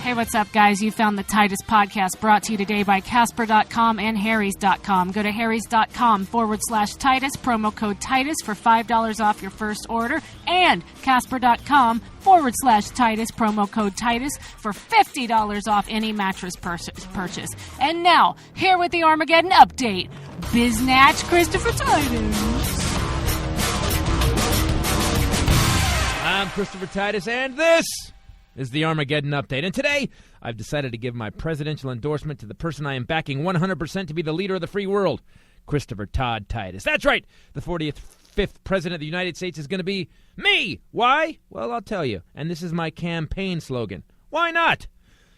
Hey, what's up, guys? You found the Titus podcast brought to you today by Casper.com and Harrys.com. Go to Harrys.com/Titus, promo code Titus for $5 off your first order, and Casper.com/Titus, promo code Titus for $50 off any mattress purchase. And now, here with the Armageddon update, Biznatch Christopher Titus. I'm Christopher Titus, and this is the Armageddon update. And today, I've decided to give my presidential endorsement to the person I am backing 100% to be the leader of the free world, Christopher Todd Titus. That's right, the 45th president of the United States is going to be me. Why? Well, I'll tell you. And this is my campaign slogan. Why not?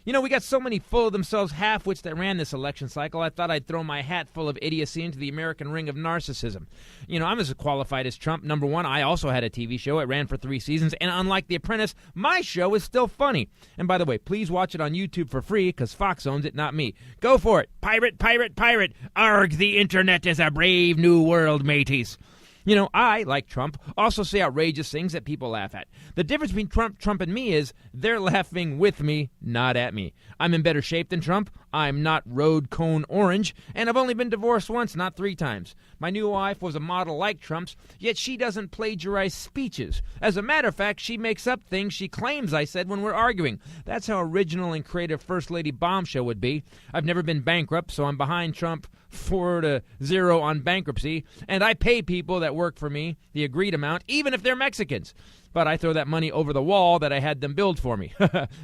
You know, we got so many full of themselves half-wits that ran this election cycle, I thought I'd throw my hat full of idiocy into the American ring of narcissism. You know, I'm as qualified as Trump. Number one, I also had a TV show. It ran for 3 seasons, and unlike The Apprentice, my show is still funny. And by the way, please watch it on YouTube for free, because Fox owns it, not me. Go for it. Pirate, pirate, pirate. Arg, the internet is a brave new world, mateys. You know, I, like Trump, also say outrageous things that people laugh at. The difference between Trump and me is they're laughing with me, not at me. I'm in better shape than Trump. I'm not road cone orange, and I've only been divorced once, not 3 times. My new wife was a model like Trump's, yet she doesn't plagiarize speeches. As a matter of fact, she makes up things she claims I said when we're arguing. That's how original and creative First Lady Bombshell would be. I've never been bankrupt, so I'm behind Trump 4-0 on bankruptcy, and I pay people that work for me the agreed amount, even if they're Mexicans. But I throw that money over the wall that I had them build for me.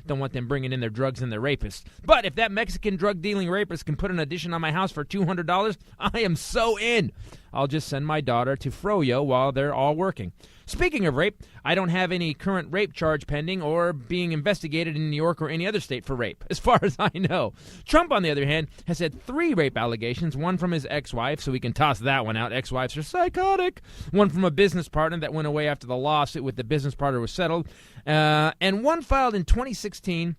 Don't want them bringing in their drugs and their rapists. But if that Mexican drug-dealing rapist can put an addition on my house for $200, I am so in. I'll just send my daughter to Froyo while they're all working. Speaking of rape, I don't have any current rape charge pending or being investigated in New York or any other state for rape, as far as I know. Trump, on the other hand, has had 3 rape allegations, one from his ex-wife, so we can toss that one out. Ex-wives are psychotic. One from a business partner that went away after the lawsuit with the business partner was settled. And one filed in 2016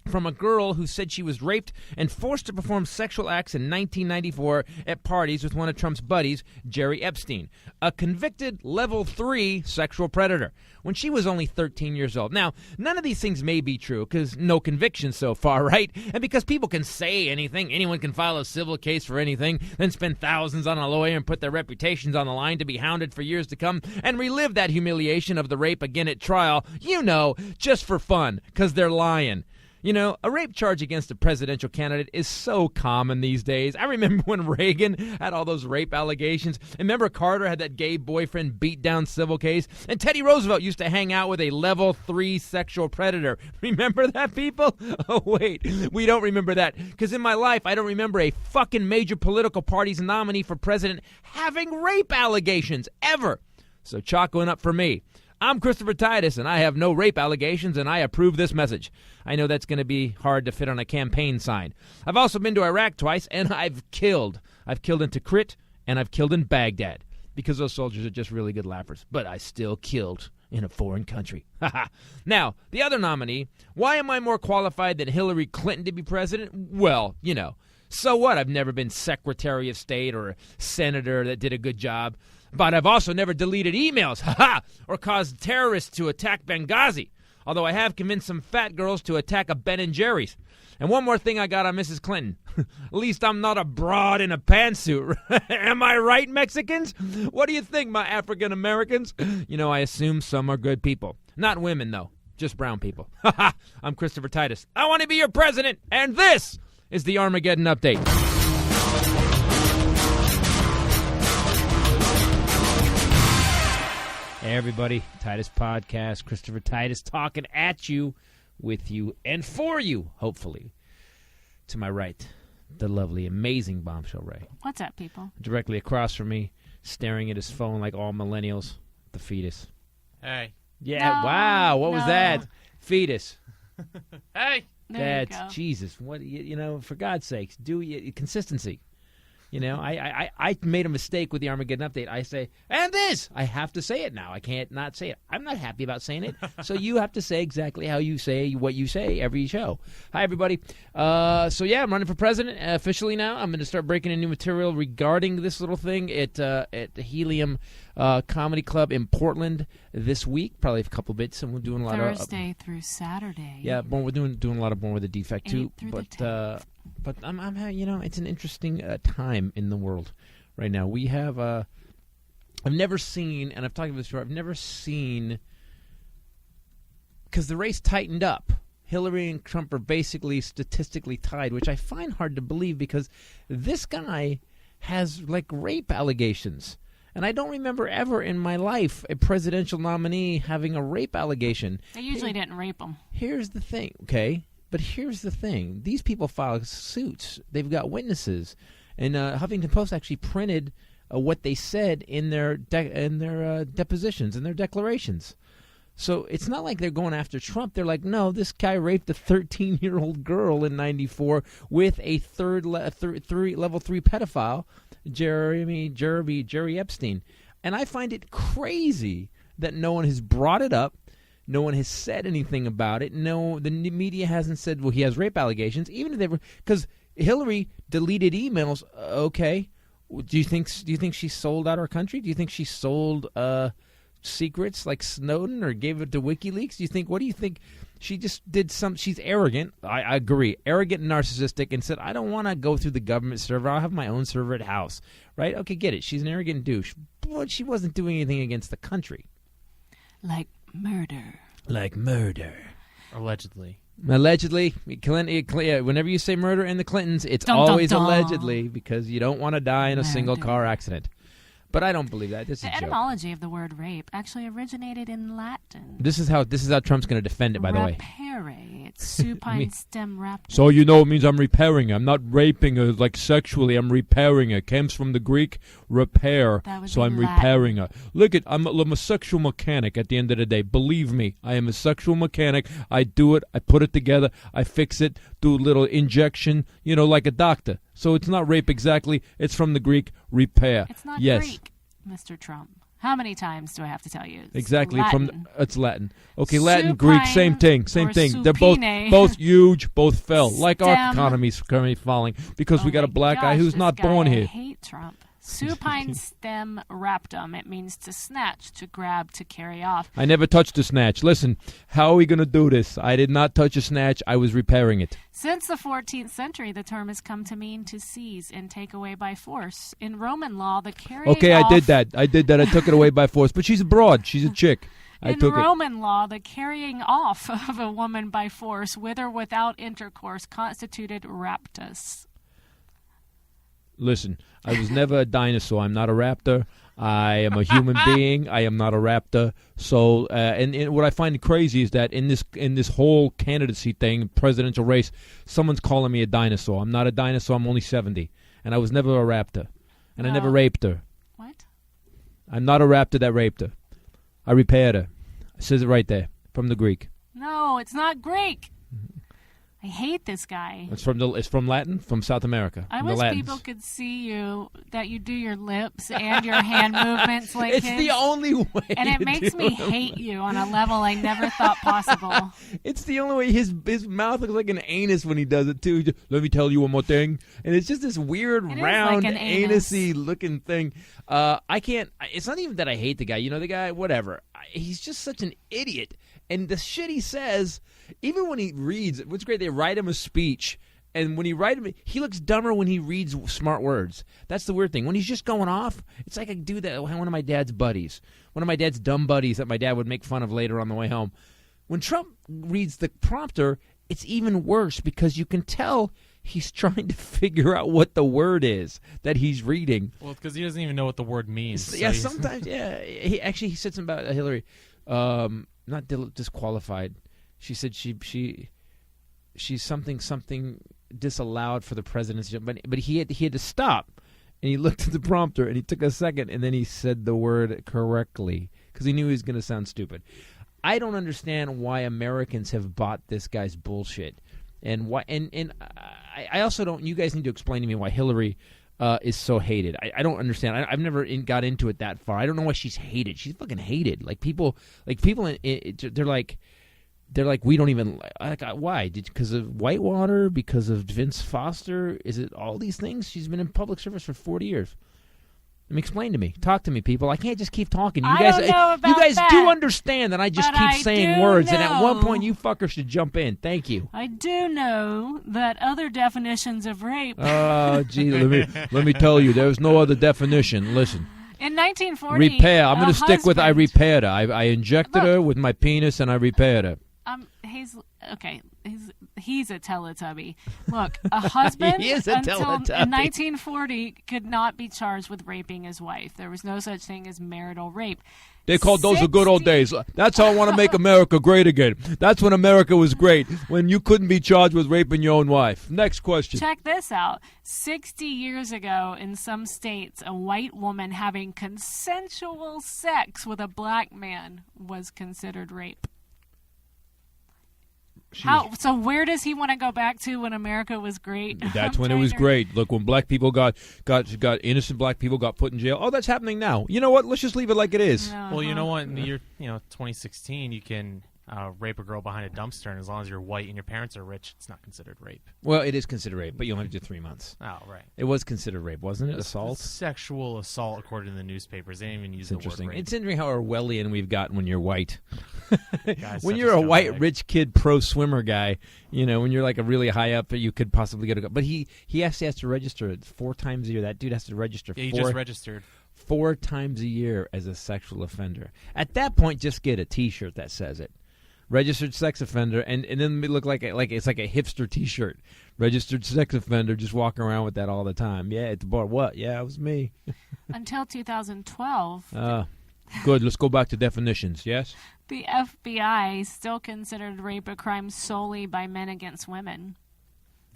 from a girl who said she was raped and forced to perform sexual acts in 1994 at parties with one of Trump's buddies, Jerry Epstein, a convicted level 3 sexual predator, when she was only 13 years old. Now, none of these things may be true, because no convictions so far, right? And because people can say anything, anyone can file a civil case for anything, then spend thousands on a lawyer and put their reputations on the line to be hounded for years to come, and relive that humiliation of the rape again at trial, you know, just for fun, because they're lying. You know, a rape charge against a presidential candidate is so common these days. I remember when Reagan had all those rape allegations. And remember Carter had that gay boyfriend beat down civil case? And Teddy Roosevelt used to hang out with a level 3 sexual predator. Remember that, people? Oh, wait, we don't remember that. Because in my life, I don't remember a fucking major political party's nominee for president having rape allegations, ever. So chalk one up for me. I'm Christopher Titus, and I have no rape allegations, and I approve this message. I know that's going to be hard to fit on a campaign sign. I've also been to Iraq twice, and I've killed. I've killed in Tikrit, and I've killed in Baghdad, because those soldiers are just really good laughers. But I still killed in a foreign country. Now, the other nominee, why am I more qualified than Hillary Clinton to be president? Well, you know, so what? I've never been Secretary of State or a senator that did a good job. But I've also never deleted emails, or caused terrorists to attack Benghazi. Although I have convinced some fat girls to attack a Ben & Jerry's. And one more thing I got on Mrs. Clinton. At least I'm not a broad in a pantsuit. Am I right, Mexicans? What do you think, my African Americans? You know, I assume some are good people. Not women, though. Just brown people. I'm Christopher Titus. I want to be your president. And this is the Armageddon Update. Hey everybody, Titus Podcast, Christopher Titus talking at you, with you, and for you, hopefully. To my right, the lovely, amazing Bombshell Rae. What's up, people? Directly across from me, staring at his phone like all millennials, the fetus. Hey. Yeah, No, wow, what was no. that? Fetus. Hey. There you That's, go. Jesus, what, you know, for God's sakes, do consistency. You know, I made a mistake with the Armageddon update. I say, and this! I have to say it now. I can't not say it. I'm not happy about saying it. So you have to say exactly how you say what you say every show. Hi, everybody. So, yeah, I'm running for president officially now. I'm going to start breaking in new material regarding this little thing at the Helium Comedy Club in Portland this week. Probably a couple bits, and we're doing a lot of Thursday through Saturday. Yeah, we're doing a lot of Born with a Defect too. But I'm you know, it's an interesting time in the world right now. We have I've never seen, and I've talked about this before. I've never seen, because the race tightened up. Hillary and Trump are basically statistically tied, which I find hard to believe because this guy has like rape allegations. And I don't remember ever in my life a presidential nominee having a rape allegation. They usually didn't rape them. Here's the thing, okay? But here's the thing. These people file suits. They've got witnesses. And Huffington Post actually printed what they said in their depositions, in their declarations. So it's not like they're going after Trump. They're like, no, this guy raped a 13-year-old girl in '94 with a level 3 pedophile, Jerry Epstein. And I find it crazy that no one has brought it up. No one has said anything about it. No, the media hasn't said, well, he has rape allegations. Even if they were, because Hillary deleted emails. Okay, do you think she sold out our country? Do you think she sold secrets like Snowden or gave it to WikiLeaks? What do you think? She just did she's arrogant. I agree. Arrogant and narcissistic, and said, I don't want to go through the government server. I'll have my own server at house. Right? Okay, get it. She's an arrogant douche. But she wasn't doing anything against the country. Like murder. Allegedly. Whenever you say murder in the Clintons, it's always allegedly, because you don't want to die in a single car accident. But I don't believe that. This is a joke. The etymology of the word rape actually originated in Latin. This is how Trump's going to defend it, by the way. Rapere. It's supine stem raptor. So you know it means I'm repairing her. I'm not raping her like sexually. I'm repairing her. Comes from the Greek repair. So I'm repairing her. Look, I'm a sexual mechanic at the end of the day. Believe me, I am a sexual mechanic. I do it. I put it together. I fix it. Do a little injection, like a doctor. So it's not rape exactly. It's from the Greek repair. It's not Greek, Mr. Trump. How many times do I have to tell you? Exactly. Latin. It's Latin. Okay, Latin, Greek, same thing. They're both huge, both fell. Like our economy's currently falling because we got a black guy who's not born here. I hate Trump. Supine stem raptum. It means to snatch, to grab, to carry off. I never touched a snatch. Listen, how are we going to do this? I did not touch a snatch. I was repairing it. Since the 14th century, the term has come to mean to seize and take away by force. In Roman law, the carrying off... Okay, I did that. I took it away by force. But she's a broad. She's a chick. In Roman law, the carrying off of a woman by force, with or without intercourse, constituted raptus. Listen, I was never a dinosaur. I'm not a raptor. I am a human being. I am not a raptor. So, and what I find crazy is that in this whole candidacy thing, presidential race, someone's calling me a dinosaur. I'm not a dinosaur. I'm only 70, and I was never a raptor, and I never raped her. What? I'm not a raptor that raped her. I repaired her. It says it right there from the Greek. No, it's not Greek. I hate this guy. It's from Latin, from South America. I wish people could see you, that you do your lips and your hand movements like it's his. The only way. And it makes me hate you on a level I never thought possible. It's the only way. His mouth looks like an anus when he does it, too. Let me tell you one more thing. And it's just this weird, round, like anus-y looking thing. I can't. It's not even that I hate the guy. The guy, whatever. He's just such an idiot. And the shit he says, even when he reads, what's great, they write him a speech, and when he writes him, he looks dumber when he reads smart words. That's the weird thing. When he's just going off, it's like I do that. One of my dad's buddies, one of my dad's dumb buddies that my dad would make fun of later on the way home. When Trump reads the prompter, it's even worse because you can tell he's trying to figure out what the word is that he's reading. Well, because he doesn't even know what the word means. Yeah, sometimes, yeah. He said something about Hillary. Not disqualified. She said she's something disallowed for the presidency, but he had to stop, and he looked at the prompter and he took a second and then he said the word correctly because he knew he was going to sound stupid. I don't understand why Americans have bought this guy's bullshit, and why. And I also don't. You guys need to explain to me why Hillary is so hated. I don't understand. I've never got into it that far. I don't know why she's hated. She's fucking hated. Like people, they're like we don't even like. Why? Because of Whitewater? Because of Vince Foster? Is it all these things? She's been in public service for 40 years. Explain to me. Talk to me, people. I can't just keep talking. You guys do understand that I just keep saying words, and at one point you fuckers should jump in. Thank you. I do know that other definitions of rape. Oh, gee, let me tell you, there's no other definition. Listen. In 1940, repair. I'm going to stick with I repaired her. I injected her with my penis, and I repaired her. He's a Teletubby. Look, a husband He is a until Teletubby. in 1940 could not be charged with raping his wife. There was no such thing as marital rape. They called those the good old days. That's how I want to make America great again. That's when America was great, when you couldn't be charged with raping your own wife. Next question. Check this out. 60 years ago, in some states, a white woman having consensual sex with a black man was considered rape. So where does he want to go back to when America was great? That's when it was great. Look, when black people got innocent black people got put in jail. Oh, that's happening now. You know what? Let's just leave it like it is. Well, you know what? In the year 2016, you can rape a girl behind a dumpster, and as long as you're white and your parents are rich, it's not considered rape. Well, it is considered rape, but you only have to do 3 months. Oh, right. It was considered rape, wasn't it? Assault? Sexual assault, according to the newspapers. They didn't even use the word rape. It's interesting how Orwellian we've gotten when you're white. When you're a white, rich kid, pro swimmer guy, when you're like a really high up, you could possibly get a go. But he actually has to register it 4 times a year. That dude has to register. Yeah, he just registered 4 times a year as a sexual offender. At that point, just get a T-shirt that says it. Registered sex offender, and then we look like it's like a hipster T-shirt. Registered sex offender, just walking around with that all the time. Yeah, at the bar. What? Yeah, it was me. Until 2012. Good. Let's go back to definitions. Yes. The FBI still considered rape a crime solely by men against women.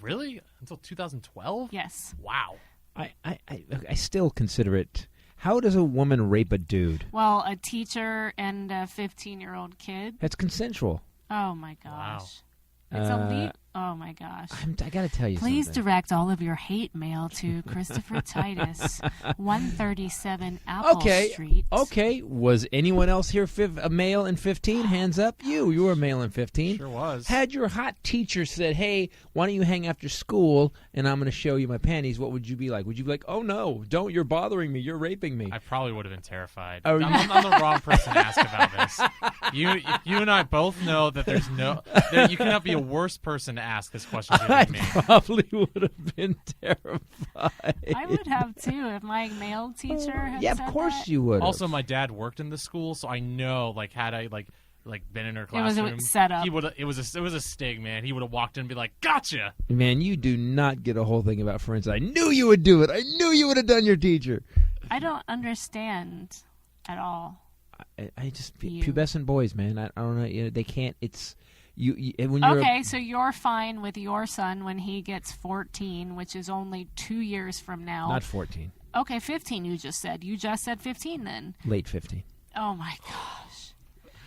Really? Until 2012? Yes. Wow. I still consider it. How does a woman rape a dude? Well, a teacher and a 15-year-old kid. That's consensual. Oh, my gosh. Wow. It's elite. Oh, my gosh. I got to tell you Please something. direct all of your hate mail to Christopher Titus, 137 Apple Street. Okay. Was anyone else here a male in 15? Hands up. You were a male in 15. Sure was. Had your hot teacher said, hey, why don't you hang after school and I'm going to show you my panties, what would you be like? Would you be like, oh, no, don't. You're bothering me. You're raping me. I probably would have been terrified. Oh, I'm the wrong person to ask about this. You and I both know that you cannot be a worse person to ask this question than me. I probably would have been terrified. I would have too if my male teacher had Yeah, said of course that. you would. Also, my dad worked in the school, so I know, had I been in her classroom, It was a setup. It was a stig, man. He would have walked in and be like, "Gotcha." Man, you do not get a whole thing about forensics. I knew you would do it. I knew you would have done your teacher. I don't understand at all. I just pubescent boys, man. I don't know. They can't. It's. When you're so you're fine with your son when he gets 14, which is only 2 years from now. Not 14. Okay, 15 you just said. You just said 15 then. Late 15. Oh, my gosh.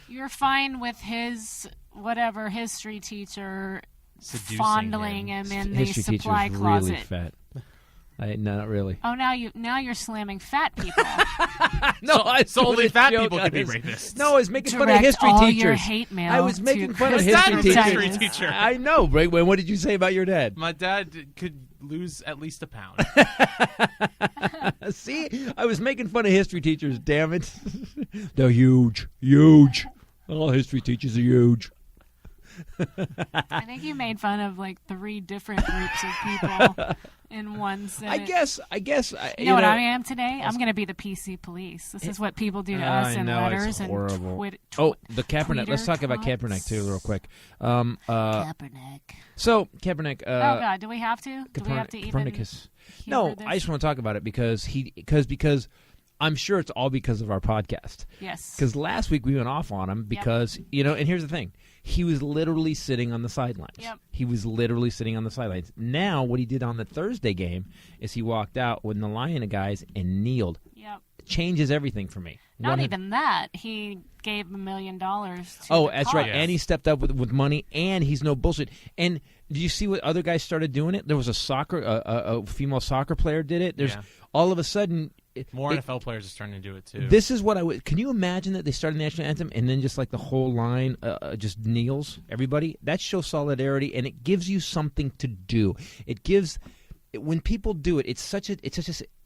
You're fine with his, whatever, history teacher fondling him in the supply closet. Really fat. No, not really. Oh, now you're slamming fat people. No, so only fat people can be rapists. No, I was making fun of history all teachers. Your hate mail I was making fun of history teacher. I know. Right? What did you say about your dad? My dad could lose at least a pound. See, I was making fun of history teachers. Damn it, they're huge. All history teachers are huge. I think you made fun of 3 different groups of people in one sentence. I guess. You know what I am today? I'm going to be the PC police. This is what people do to us in letters and the Kaepernick. Let's talk about Kaepernick too, real quick. Kaepernick. So Kaepernick. Oh God, do we have to? Do we have to even? Copernicus. No, I just want to talk about it because I'm sure it's all because of our podcast. Yes. Because last week we went off on him because and here's the thing. He was literally sitting on the sidelines. Yep. He was literally sitting on the sidelines. Now, what he did on the Thursday game is he walked out with the line of guys and kneeled. Yep. changes everything for me. Not even that. He gave $1 million to Oh, the that's cause. right. And he stepped up with money, and he's no bullshit. And do you see what other guys started doing it? There was a female soccer player did it. There's all of a sudden more NFL players are starting to do it too. This is what I would. Can you imagine that they start the national anthem and then just like the whole line just kneels? Everybody that shows solidarity, and it gives you something to do. It gives. When people do it, it's such a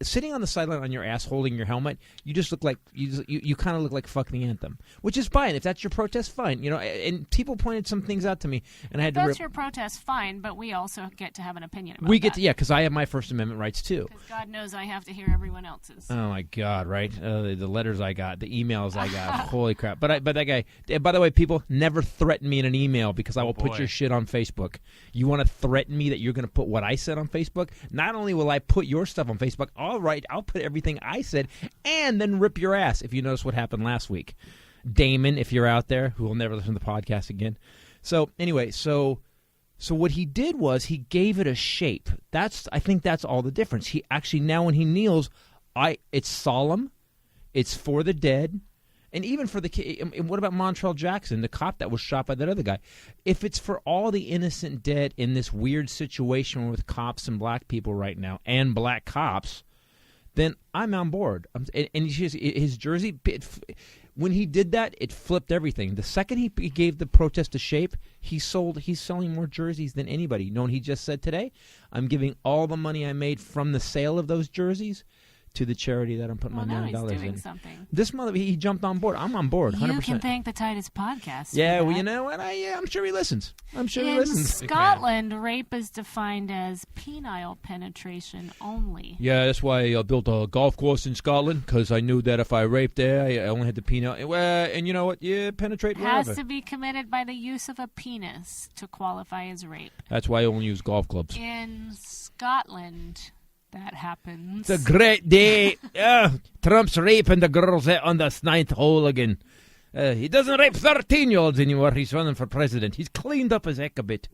sitting on the sideline on your ass holding your helmet. You just look like you kind of look like fuck the anthem, which is fine if that's your protest. Fine, And people pointed some things out to me, and I had to. That's your protest, fine, but we also get to have an opinion about we get to because I have my First Amendment rights too. Because God knows I have to hear everyone else's. Oh my God! Right, the letters I got, the emails I got. Holy crap! But that guy. By the way, people never threaten me in an email because I will put your shit on Facebook. You want to threaten me that you're going to put what I said on Facebook? Not only will I put your stuff on Facebook, all right, I'll put everything I said and then rip your ass if you notice what happened last week. Damon, if you're out there, who will never listen to the podcast again. So anyway, so what he did was he gave it a shape. I think that's all the difference. He actually now when he kneels, it's solemn, it's for the dead. And even for the kid, and what about Montrell Jackson, the cop that was shot by that other guy? If it's for all the innocent dead in this weird situation with cops and black people right now, and black cops, then I'm on board. And his jersey, when he did that, it flipped everything. The second he gave the protest a shape, he's selling more jerseys than anybody. You know what he just said today? I'm giving all the money I made from the sale of those jerseys to the charity that I'm putting my $9 in. He's doing something. This he jumped on board. I'm on board, 100%. You can thank the Titus podcast. Yeah, well, you know what? I'm sure he listens. In Scotland, rape is defined as penile penetration only. Yeah, that's why I built a golf course in Scotland, because I knew that if I raped there, I only had the penile. And you know what? Yeah, penetrate wherever. Has to be committed by the use of a penis to qualify as rape. That's why I only use golf clubs. In Scotland, that happens. It's a great day. Trump's raping the girls on the 9th hole again. He doesn't rape 13-year-olds anymore. He's running for president. He's cleaned up his heck a bit.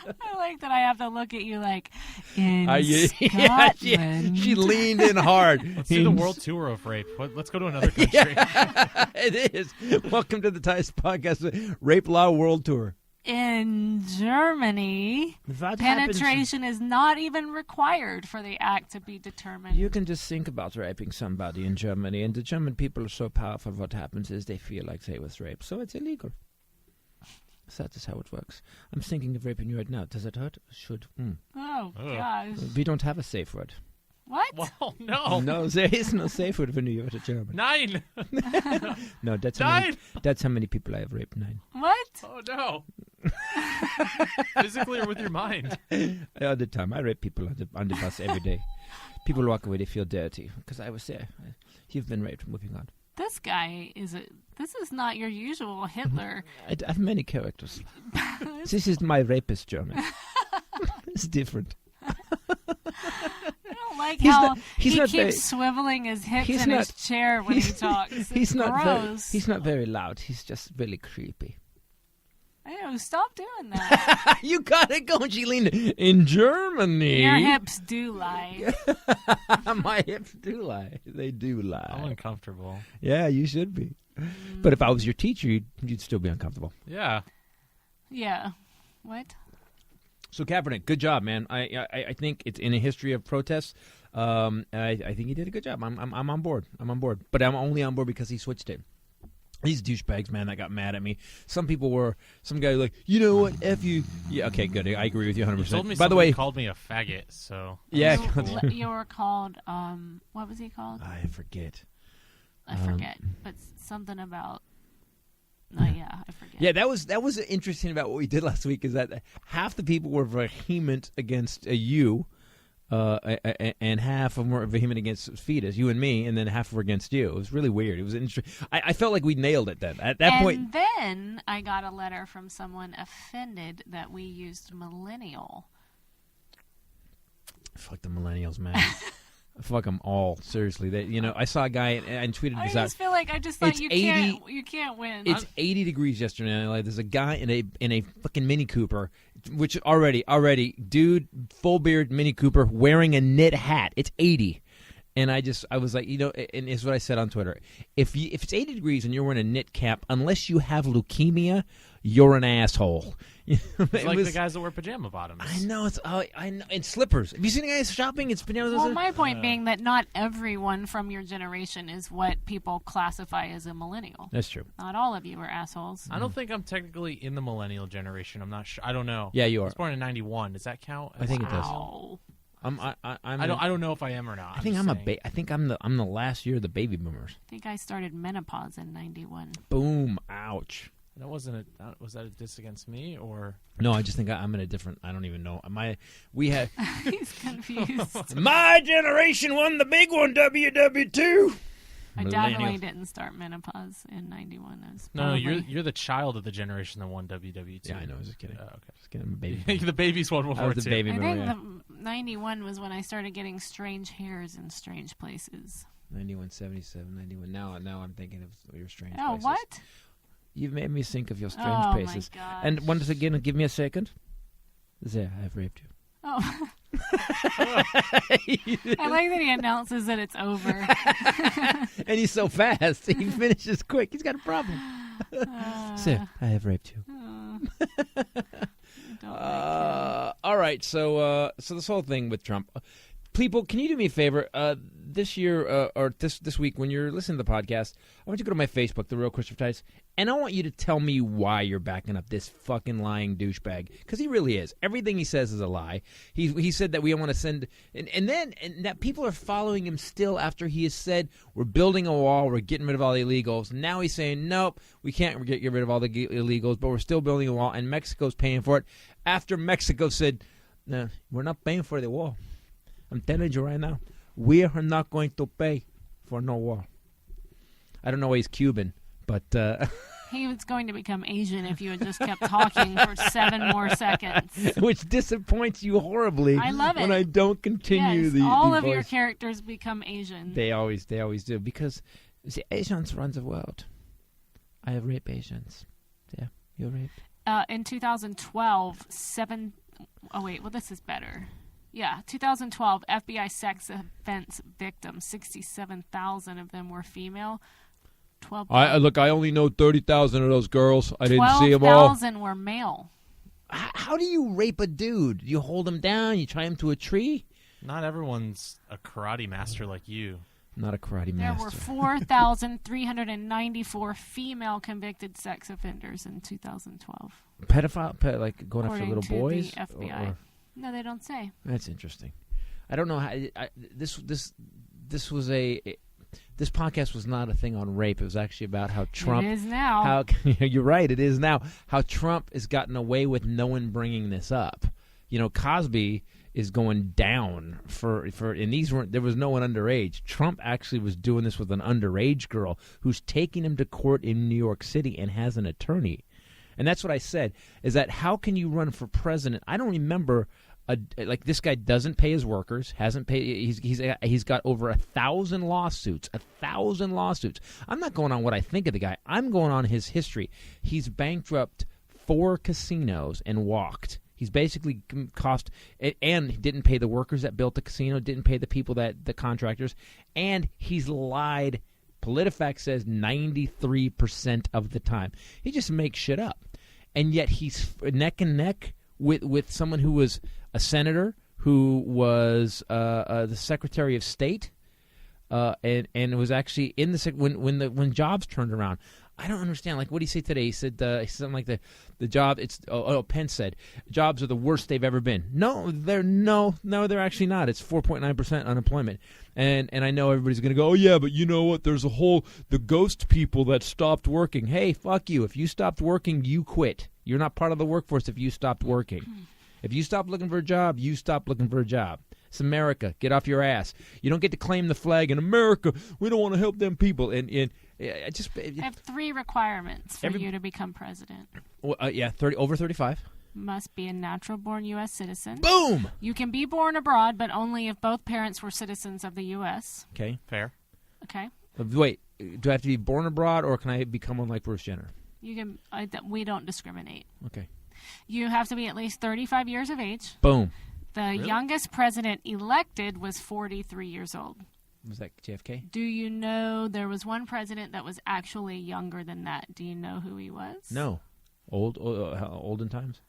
I like that I have to look at you like, in Yeah, Scotland. she leaned in hard. Let's do the world tour of rape. Let's go to another country. It is. Welcome to the Titus Podcast, Rape Law World Tour. In Germany, penetration is not even required for the act to be determined. You can just think about raping somebody in Germany, and the German people are so powerful, what happens is they feel like they was raped, so it's illegal. So that is how it works. I'm thinking of raping you right now. Does it hurt? Should. Oh, gosh. We don't have a safe word. What? Well, no. No, there is no safe word when you go to German. 9. No, that's how many people I have raped. 9. What? Oh, no. Physically or with your mind? All the time. I rape people on the bus every day. People walk away, they feel dirty. Because I was there. You've been raped. Moving on. This guy this is not your usual Hitler. I have many characters. This is my rapist German. It's different. I don't like how he keeps swiveling his hips in his chair when he talks. He's not gross. He's not very loud. He's just really creepy. I know. Stop doing that. You got it going, Jelena. In Germany. Your hips do lie. My hips do lie. They do lie. I'm uncomfortable. Yeah, you should be. But if I was your teacher, you'd still be uncomfortable. Yeah. Yeah. What? So Kaepernick, good job, man. I think it's in a history of protests. I think he did a good job. I'm on board. I'm on board. But I'm only on board because he switched it. These douchebags, man, that got mad at me. Some guy like, you know what, F you. Yeah, okay, good. I agree with you 100%. You told me By the way, called me a faggot, so. Yeah. You were called, what was he called? I forget. I forget, but something about, I forget. Yeah, that was interesting about what we did last week is that half the people were vehement against you, and half of them were vehement against Fetus, you and me, and then half were against you. It was really weird. It was interesting. I felt like we nailed it then. At that point. And then I got a letter from someone offended that we used millennial. Fuck the millennials, man. Fuck them all. Seriously, I saw a guy and tweeted this out. I just feel like I just thought you can't win. It's 80 degrees yesterday. Like, there's a guy in a fucking Mini Cooper, which already, dude, full beard Mini Cooper wearing a knit hat. It's 80, And I was like, and it's what I said on Twitter. If it's 80 degrees and you're wearing a knit cap, unless you have leukemia, you're an asshole. It's like the guys that wear pajama bottoms. I know I know, and slippers. Have you seen the guys shopping? It's pajamas. Well, my point being that not everyone from your generation is what people classify as a millennial. That's true. Not all of you are assholes. I don't think I'm technically in the millennial generation. I'm not sure. I don't know. Yeah, you are. I was born in '91. Does that count? I think it does. Wow. I don't know if I am or not. I think I'm the last year of the baby boomers. I think I started menopause in '91. Boom! Ouch! Was that a diss against me or? No, I just think I'm in a different. I don't even know. He's confused. My generation won the big one, WW2. I definitely didn't start menopause in '91. No, you're the child of the generation that won WW2. Yeah, I know. I was just kidding. Oh, okay. Just kidding. I'm a baby. The babies won World War II. Baby I boomer, think the '91 was when I started getting strange hairs in strange places. 91, 77, 91. Now I'm thinking of your strange Oh, places. what? You've made me think of your strange Oh, places. my gosh. And once again, give me a second. There, I have raped you. Oh. I like that he announces that it's over. And he's so fast. He finishes quick. He's got a problem. Sir, I have raped you. All right, so this whole thing with Trump. People, can you do me a favor? This year or this week, when you're listening to the podcast, I want you to go to my Facebook, The Real Christopher Titus, and I want you to tell me why you're backing up this fucking lying douchebag, because he really is. Everything he says is a lie. He said that we want to send, and that people are following him still after he has said we're building a wall, we're getting rid of all the illegals. Now he's saying nope, we can't get rid of all the illegals, but we're still building a wall, and Mexico's paying for it. After Mexico said, no, we're not paying for the wall. I'm telling you right now, we are not going to pay for no wall. I don't know why he's Cuban, but... He was going to become Asian if you had just kept talking for 7 more seconds. Which disappoints you horribly. I love it. When I don't continue yes, the all the of voice. your characters become Asian. They always do, because the Asians run the world. I have raped Asians. Yeah, you're raped. In 2012, this is better. Yeah, 2012, FBI sex offense victims, 67,000 of them were female. 12,000. Look, I only know 30,000 of those girls. I didn't see them all. 12,000 were male. How do you rape a dude? You hold him down? You tie him to a tree? Not everyone's a karate master like you. Not a karate There master. were 4,394 female convicted sex offenders in 2012. Pedophile? Like going According after little to boys? the FBI. No, they don't say. That's interesting. I don't know how this was this podcast was not a thing on rape. It was actually about how Trump. It is now. How you're right. It is now. How Trump has gotten away with no one bringing this up. Cosby is going down for and there was no one underage. Trump actually was doing this with an underage girl who's taking him to court in New York City and has an attorney. And that's what I said, is that how can you run for president? I don't remember, this guy doesn't pay his workers, hasn't paid, he's got over 1,000 lawsuits, 1,000 lawsuits. I'm not going on what I think of the guy. I'm going on his history. He's bankrupt 4 casinos and walked. He's basically cost, and he didn't pay the workers that built the casino, didn't pay the people the contractors, and he's lied. PolitiFact says 93% of the time. He just makes shit up. And yet he's neck and neck with someone who was a senator, who was the Secretary of State, and was actually in when jobs turned around. I don't understand. Like, what did he say today? He said something like the job. Pence said jobs are the worst they've ever been. No, they're actually not. It's 4.9% unemployment, and I know everybody's going to go, oh yeah, but you know what? There's the ghost people that stopped working. Hey, fuck you. If you stopped working, you quit. You're not part of the workforce if you stopped working. If you stop looking for a job, you stop looking for a job. It's America. Get off your ass. You don't get to claim the flag in America. We don't want to help them people. I have 3 requirements for you to become president. Over 35. Must be a natural-born U.S. citizen. Boom! You can be born abroad, but only if both parents were citizens of the U.S. Okay. Fair. Okay. Wait, do I have to be born abroad, or can I become one like Bruce Jenner? You can. We don't discriminate. Okay. You have to be at least 35 years of age. Boom. The youngest president elected was 43 years old. Was that JFK? Do you know there was one president that was actually younger than that? Do you know who he was? No. Olden times?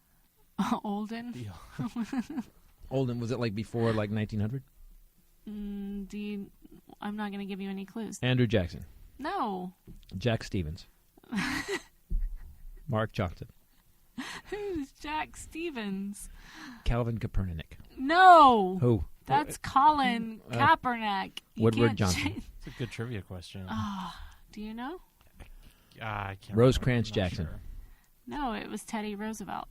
Olden? Olden, was it like before like 1900? I'm not going to give you any clues. Andrew Jackson. No. Jack Stevens. Mark Johnson. Who's Jack Stevens? Calvin Copernic. No. Who? That's Colin Kaepernick. You Woodward can't Johnson. It's a good trivia question. Do you know? I can't Rosecrans remember. I'm not Jackson. sure. No, it was Teddy Roosevelt.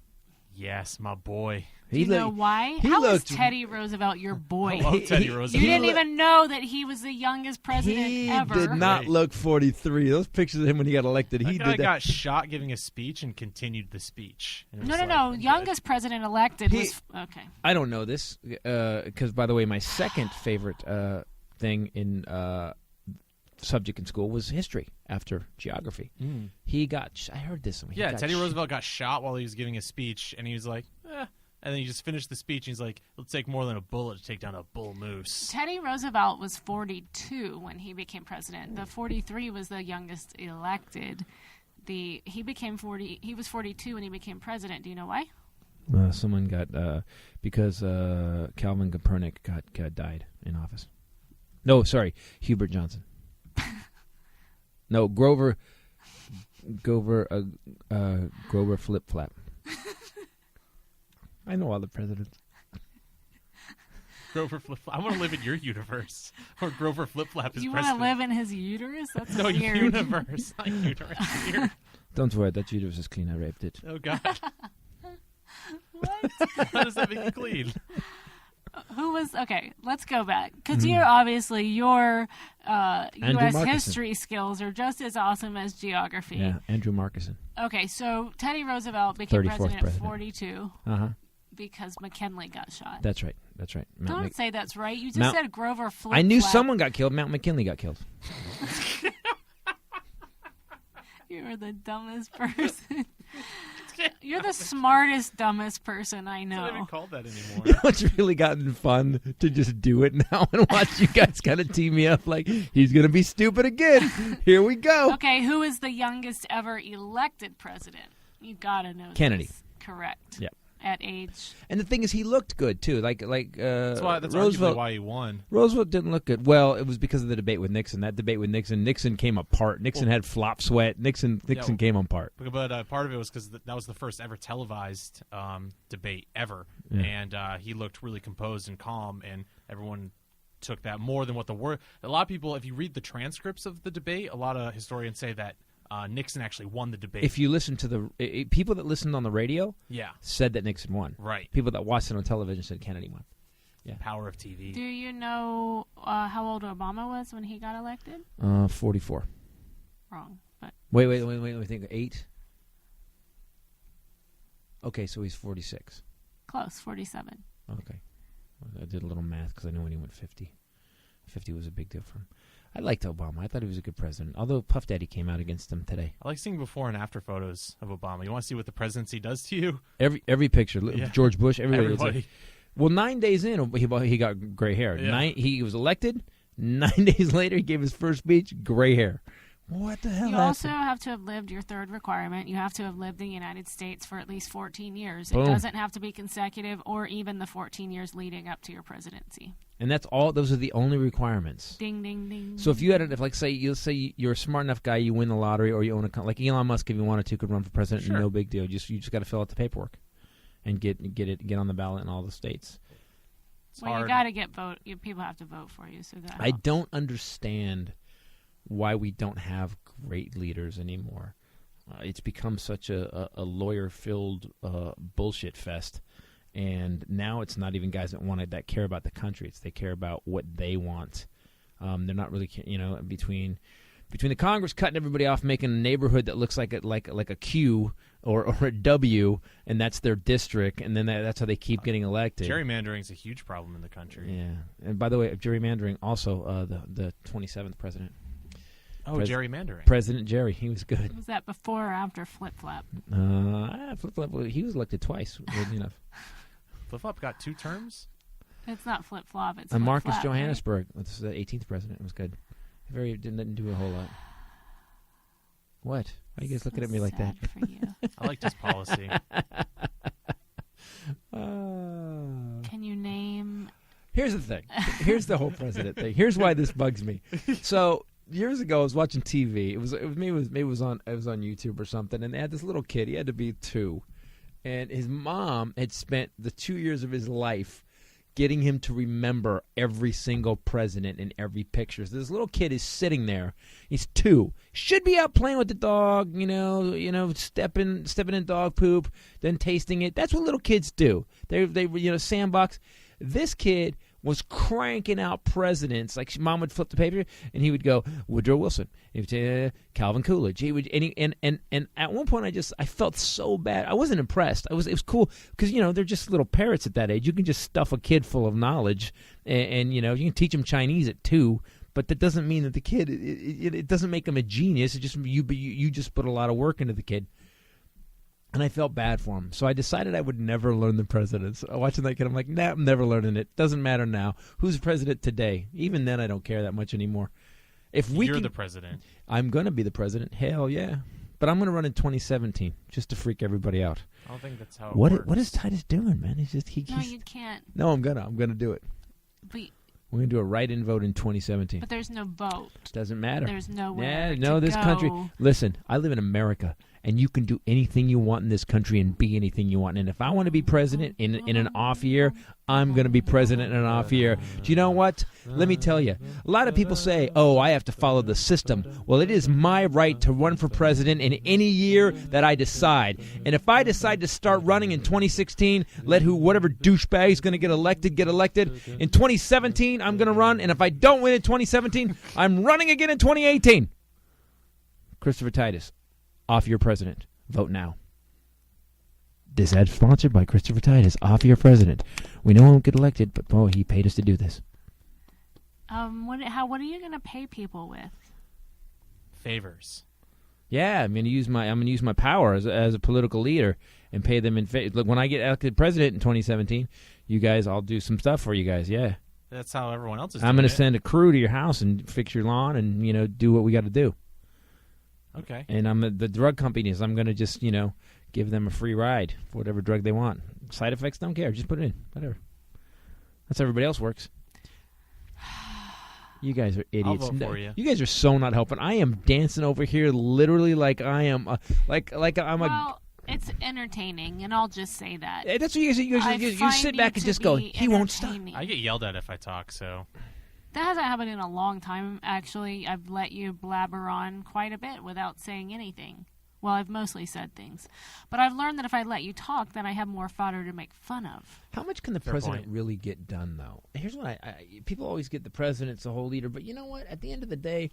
Yes, my boy. Do you know why? How is Teddy Roosevelt your boy? I love Teddy Roosevelt. You didn't even know that he was the youngest president ever. He did not Right. look 43. Those pictures of him when he got elected, he That guy did that. got shot giving a speech and continued the speech. And it was No. like, I'm Youngest president elected was okay. I don't know this because, by the way, my second favorite thing in subject in school was history after geography. He got. I heard this. good. Yeah, Teddy Roosevelt got shot while he was giving a speech, and he was like, and then he just finished the speech, and he's like, it'll take more than a bullet to take down a bull moose. Teddy Roosevelt was 42 when he became president. The 43 was the youngest elected. He became 40. He was 42 when he became president. Do you know why? Someone got because Calvin Copernic died in office. No, sorry, Hubert Johnson. No, Grover Flip Flap. I know all the presidents. Grover Flip Flop. I want to live in your universe where Grover Flip Flop is You president. want to live in his uterus? That's No, weird. universe, not uterus. Weird. Don't worry, that uterus is clean. I raped it. Oh, God. What? How does that make it clean? Who was okay? Let's go back because you're obviously your U.S. Marcusson. history skills are just as awesome as geography. Yeah, Andrew Marcusson. Okay, so Teddy Roosevelt became 34th president at president. 42 Uh-huh. because McKinley got shot. That's right. Don't say that's right. You just Mount- said Grover Flip. I knew someone got killed. Mount McKinley got killed. You're the dumbest person. You're the smartest, dumbest person I It's not even know. called that anymore. You know what's really gotten fun to just do it now and watch you guys kind of tee me up like he's going to be stupid again. Here we go. Okay, who is the youngest ever elected president? You gotta know. Kennedy. This. Correct. Yep. At age. And the thing is, he looked good too. That's That's Roosevelt. arguably why he won. Roosevelt didn't look good. Well, it was because of the debate with Nixon. That debate with Nixon came apart. Nixon had flop sweat. Nixon came apart. But part of it was because that was the first ever televised debate ever. Yeah. And he looked really composed and calm, and everyone took that more than what the word. A lot of people, if you read the transcripts of the debate, a lot of historians say that Nixon actually won the debate. If you listen to the people that listened on the radio, yeah, said that Nixon won. right. People that watched it on television said Kennedy won. Yeah. Power of TV. Do you know how old Obama was when he got elected? 44. Wrong, but Wait. I think 8. Okay, so he's 46. close. 47. Okay. I did a little math because I know when he went 50. 50 was a big deal for him. I liked Obama. I thought he was a good president. Although Puff Daddy came out against him today. I like seeing before and after photos of Obama. You want to see what the presidency does to you? Every picture, Yeah. George Bush, everybody. It's like- Everybody. well, 9 days in, he got gray hair. Yeah. He was elected. 9 days later, he gave his first speech, gray hair. What the hell You happened? also have to have lived your third requirement. You have to have lived in the United States for at least 14 years. Boom. It doesn't have to be consecutive or even the 14 years leading up to your presidency. And that's all. Those are the only requirements. Ding, ding, ding. So if you had, say you're a smart enough guy, you win the lottery, or you own like Elon Musk, if you wanted to, could run for president. Sure. No big deal. You just got to fill out the paperwork, and get on the ballot in all the states. It's well, hard. you got to get vote. People have to vote for you, so that I helps. don't understand why we don't have great leaders anymore. It's become such a lawyer-filled bullshit fest, and now it's not even guys that care about the country. It's they care about what they want. They're not really, between the Congress cutting everybody off, making a neighborhood that looks like a Q or a W, and that's their district, and then that's how they keep getting elected. Gerrymandering is a huge problem in the country. Yeah, and by the way, gerrymandering also the 27th president. Oh, gerrymandering. President Jerry, he was good. Was that before or after Flip Flop? Flip-flop, he was elected twice, weirdly enough. Flip Flop got 2 terms. It's not flip-flop. It's And Marcus flip-flap, Johannesburg, this is the 18th president. It was good. Didn't do a whole lot. What? Why are you guys looking at me like that? Sad for you. I liked his policy. Can you name? Here's the thing. Here's the whole president thing. Here's why this bugs me. So years ago, I was watching TV. It was on YouTube or something, and they had this little kid. He had to be 2, and his mom had spent the 2 years of his life getting him to remember every single president in every picture. So this little kid is sitting there. He's 2. Should be out playing with the dog, stepping in dog poop, then tasting it. That's what little kids do. They sandbox. This kid was cranking out presidents. Like mom would flip the paper, and he would go Woodrow Wilson, he would say Calvin Coolidge. He would, and at one point I felt so bad. I wasn't impressed. It was cool because they're just little parrots at that age. You can just stuff a kid full of knowledge, and you can teach him Chinese at 2. But that doesn't mean that the kid. It doesn't make him a genius. It just you just put a lot of work into the kid. And I felt bad for him. So I decided I would never learn the presidents. Watching that kid, I'm like, nah, I'm never learning it. Doesn't matter now. Who's president today? Even then, I don't care that much anymore. You're the president. I'm going to be the president. Hell yeah. But I'm going to run in 2017 just to freak everybody out. I don't think that's how it works. What is Titus doing, man? He's No, you can't. No, I'm gonna do it. But We're going to do a write-in vote in 2017. But there's no vote. Doesn't matter. There's nowhere this go. country. Listen, I live in America, and you can do anything you want in this country and be anything you want. And if I want to be president in an off year, I'm going to be president in an off year. Do you know what? Let me tell you. A lot of people say, oh, I have to follow the system. Well, it is my right to run for president in any year that I decide. And if I decide to start running in 2016, whatever douchebag is going to get elected. In 2017, I'm going to run. And if I don't win in 2017, I'm running again in 2018. Christopher Titus, off your president. Vote now. This ad sponsored by Christopher Titus, off your president. We know he won't get elected, but boy, he paid us to do this. What are you going to pay people with? Favors. Yeah, I'm going to use my power as a political leader and pay them in favor. Look, when I get elected president in 2017, you guys, I'll do some stuff for you guys. Yeah, that's how everyone else is. I'm going to send a crew to your house and fix your lawn and do what we got to do. Okay. And I'm the drug companies. I'm going to just give them a free ride for whatever drug they want. Side effects, don't care. Just put it in. Whatever. That's how everybody else works. You guys are idiots. I'll vote for you. You guys are so not helping. I am dancing over here literally like I am Well, it's entertaining, and I'll just say that. That's what you sit back and just go, he won't stop. I get yelled at if I talk, so. That hasn't happened in a long time, actually. I've let you blabber on quite a bit without saying anything. Well, I've mostly said things. But I've learned that if I let you talk, then I have more fodder to make fun of. How much can the president really get done, though? Here's what people always get the president's the whole leader, but you know what? At the end of the day,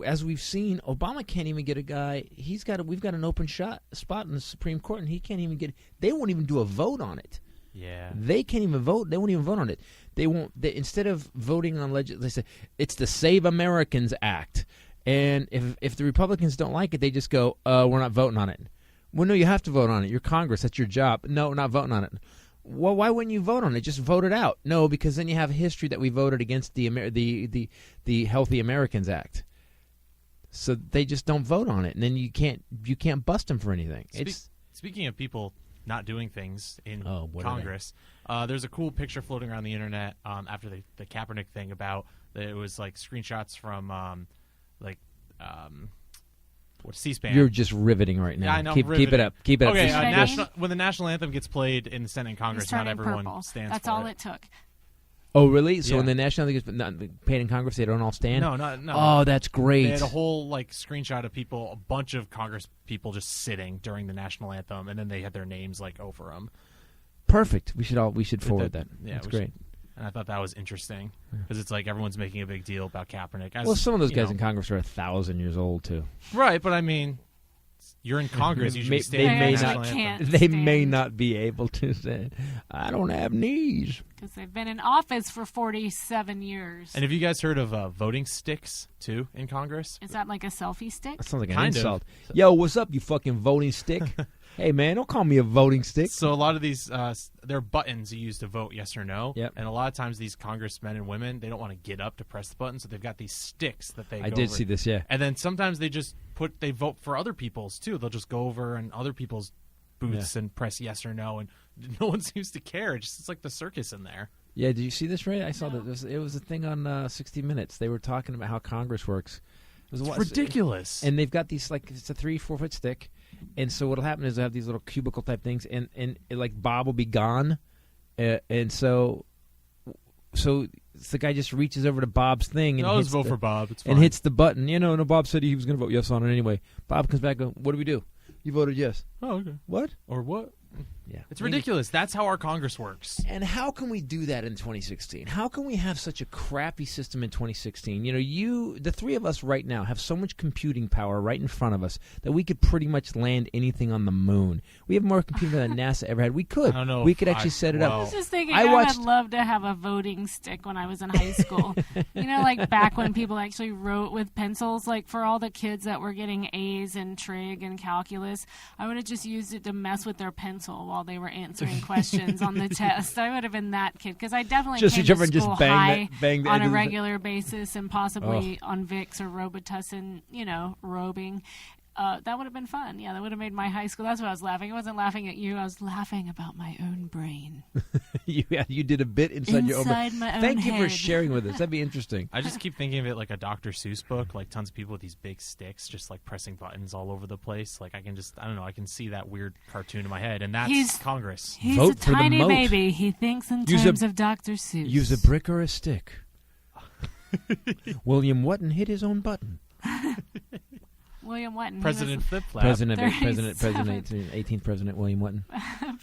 as we've seen, Obama can't even get a guy. We've got an open spot in the Supreme Court, and he can't even get. They won't even do a vote on it. Yeah, they can't even vote. They won't even vote on it. They won't. Instead of voting on they say it's the Save Americans Act. And if the Republicans don't like it, they just go, we're not voting on it. Well, no, you have to vote on it. You're Congress. That's your job. No, we're not voting on it. Well, why wouldn't you vote on it? Just vote it out. No, because then you have history that we voted against the Healthy Americans Act. So they just don't vote on it, and then you can't bust them for anything. Speaking of people not doing things in Congress, there's a cool picture floating around the internet after the Kaepernick thing about that it was like screenshots from what C-SPAN. You're just riveting right now. Yeah, I know. Keep it up. Keep it okay, up. When the national anthem gets played in the Senate and Congress, not everyone purple. stands That's for all it. it took. Oh, really? So Yeah. when the national anthem gets paid in Congress, they don't all stand? No. Oh, that's great. They had a whole screenshot of a bunch of Congress people just sitting during the national anthem, and then they had their names over them. Perfect. We should forward that. Yeah, that's great. And I thought that was interesting because it's like everyone's making a big deal about Kaepernick. Well, some of those guys in Congress are 1,000 years old too. Right, but I mean, you're in Congress. You should be standing they the national anthem. They may not be able to say, I don't have knees. Because they've been in office for 47 years. And have you guys heard of voting sticks, too, in Congress? Is that like a selfie stick? That sounds like an Kind of. insult. Yo, what's up, you fucking voting stick? Hey, man, don't call me a voting stick. So a lot of these, they're buttons you use to vote yes or no. Yep. And a lot of times these congressmen and women, they don't want to get up to press the button, so they've got these sticks that they I go did over. see this, yeah. And then sometimes they vote for other people's too. They'll just go over and other people's booths and press yes or no, and no one seems to care. It's like the circus in there. Yeah, did you see this, Ray? I saw that. It was a thing on 60 Minutes. They were talking about how Congress works. It was Ridiculous. And they've got these, like, it's a 3-4 foot stick. And so what'll happen is they have these little cubicle type things, and like Bob will be gone. And so the guy just reaches over to Bob's thing and I'll vote for Bob. It's fine. and hits the button. No, Bob said he was going to vote yes on it anyway. Bob comes back and goes, what do we do? You voted yes. Oh, okay. What? Or what? Yeah. It's ridiculous. That's how our Congress works. And how can we do that in 2016? How can we have such a crappy system in 2016? The three of us right now have so much computing power right in front of us that we could pretty much land anything on the moon. We have more computing than NASA ever had. We could. I don't know. We could actually set it up. I was just thinking I would love to have a voting stick when I was in high school. Like back when people actually wrote with pencils, like for all the kids that were getting A's in trig and calculus, I would have just used it to mess with their pencil while they were answering questions on the test. I would have been that kid because I definitely Just came reach over to and just school bang high the on end a of the- regular basis and possibly on Vicks or Robitussin, robing. That would have been fun. Yeah, that would have made my high school. That's what I was laughing. I wasn't laughing at you. I was laughing about my own brain. You did a bit inside your own brain. my own Thank you for head. sharing with us. That'd be interesting. I just keep thinking of it like a Dr. Seuss book, like tons of people with these big sticks just like pressing buttons all over the place. Like I can see that weird cartoon in my head, and that's Congress. He's Vote a for the tiny moat. baby. He thinks in terms of Dr. Seuss. Use a brick or a stick. William Wotton hit his own button. William Wotton. President Flip Flap. President 18th President William Wotton.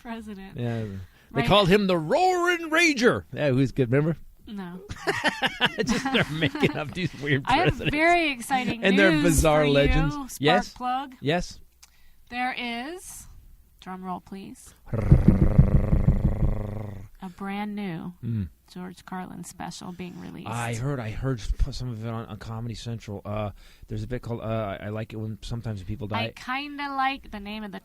President. Yeah. They called him the Roaring Rager. Yeah, who's good, remember? No. Just start making up these weird I have presidents. very exciting And news their bizarre for legends. you. Spark Yes? plug. Yes? There is, drum roll please, a brand new George Carlin special being released. I heard some of it on Comedy Central. There's a bit called I Like It When Sometimes People Die. I kind of like the name of the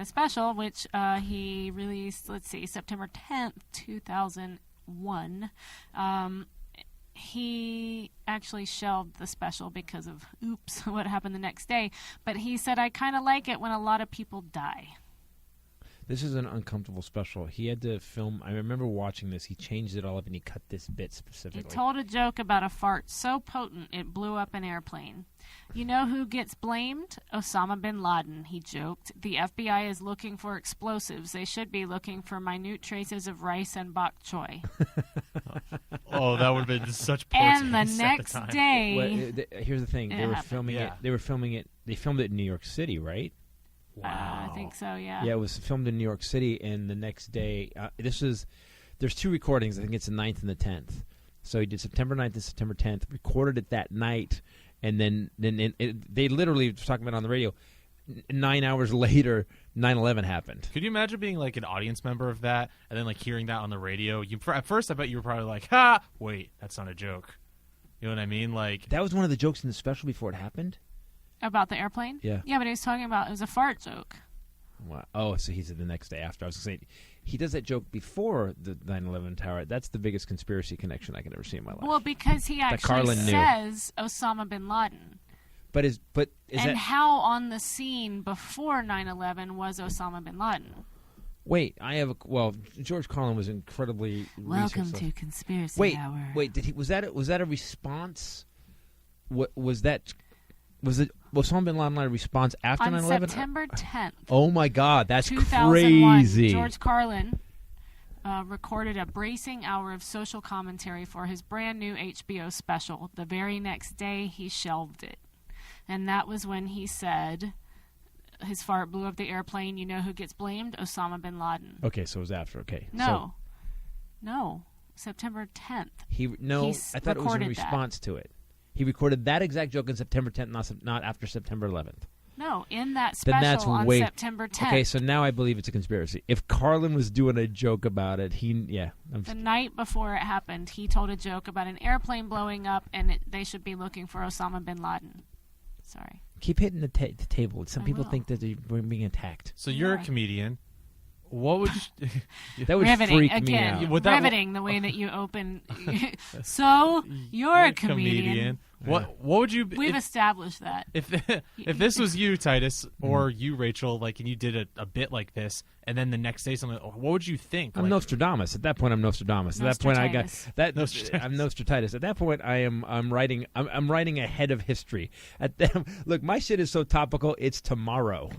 special, which he released, September 10th, 2001. He actually shelved the special because of, what happened the next day. But he said, I kind of like it when a lot of people die. This is an uncomfortable special. He had to film. I remember watching this. He changed it all up and he cut this bit specifically. He told a joke about a fart so potent it blew up an airplane. You know who gets blamed? Osama bin Laden, he joked. The FBI is looking for explosives. They should be looking for minute traces of rice and bok choy. Oh, that would have been such poor And the taste next at the time. day... Here's the thing. They were filming it. They filmed it in New York City, right? Wow. I think so, yeah. Yeah, it was filmed in New York City, and the next day, there's two recordings. I think it's the 9th and the 10th. So he did September 9th and September 10th, recorded it that night, and then they literally were talking about it on the radio. 9 hours later, 9/11 happened. Could you imagine being like an audience member of that, and then like hearing that on the radio? At first, I bet you were probably like, "Ha! Wait, that's not a joke." You know what I mean? Like That was one of the jokes in the special before it happened? About the airplane? Yeah. Yeah, but he was talking about, it was a fart joke. Wow. Oh, so he said the next day after. I was going to say, he does that joke before the 9/11 tower. That's the biggest conspiracy connection I can ever see in my life. Well, because he actually Carlin knew. says Osama bin Laden. But is And that... how on the scene before 9/11 was Osama bin Laden? Wait, George Carlin was incredibly... Welcome to Conspiracy Hour. Wait, was that a response? Was Osama bin Laden a response after 9/11? On September 10th. Oh my God, that's 2001, crazy. George Carlin recorded a bracing hour of social commentary for his brand new HBO special. The very next day, he shelved it. And that was when he said his fart blew up the airplane. You know who gets blamed? Osama bin Laden. Okay, so it was after. Okay. No. September 10th. I thought it was in response to it. He recorded that exact joke on September 10th, not after September 11th. No, in that Then that's special on way... September 10th. Okay, so now I believe it's a conspiracy. If Carlin was doing a joke about it, The night before it happened, he told a joke about an airplane blowing up, and they should be looking for Osama bin Laden. Sorry. Keep hitting the table. Some I people will. think that we're being attacked. So you're a Yeah. comedian. What would That would Riveting freak me again. out. Would that- Riveting the way that you open. So you're a comedian. What would you? We've established that. If this was you, Titus, or you, Rachel, like, and you did a bit like this, and then the next day something, what would you think? I'm Like, Nostradamus. At that point, I'm Nostradamus. At that point, I got Nostratitis. that. Nostratitis. I'm Nostratitis. At that point, I'm writing. I'm writing ahead of history. Look, my shit is so topical. It's tomorrow.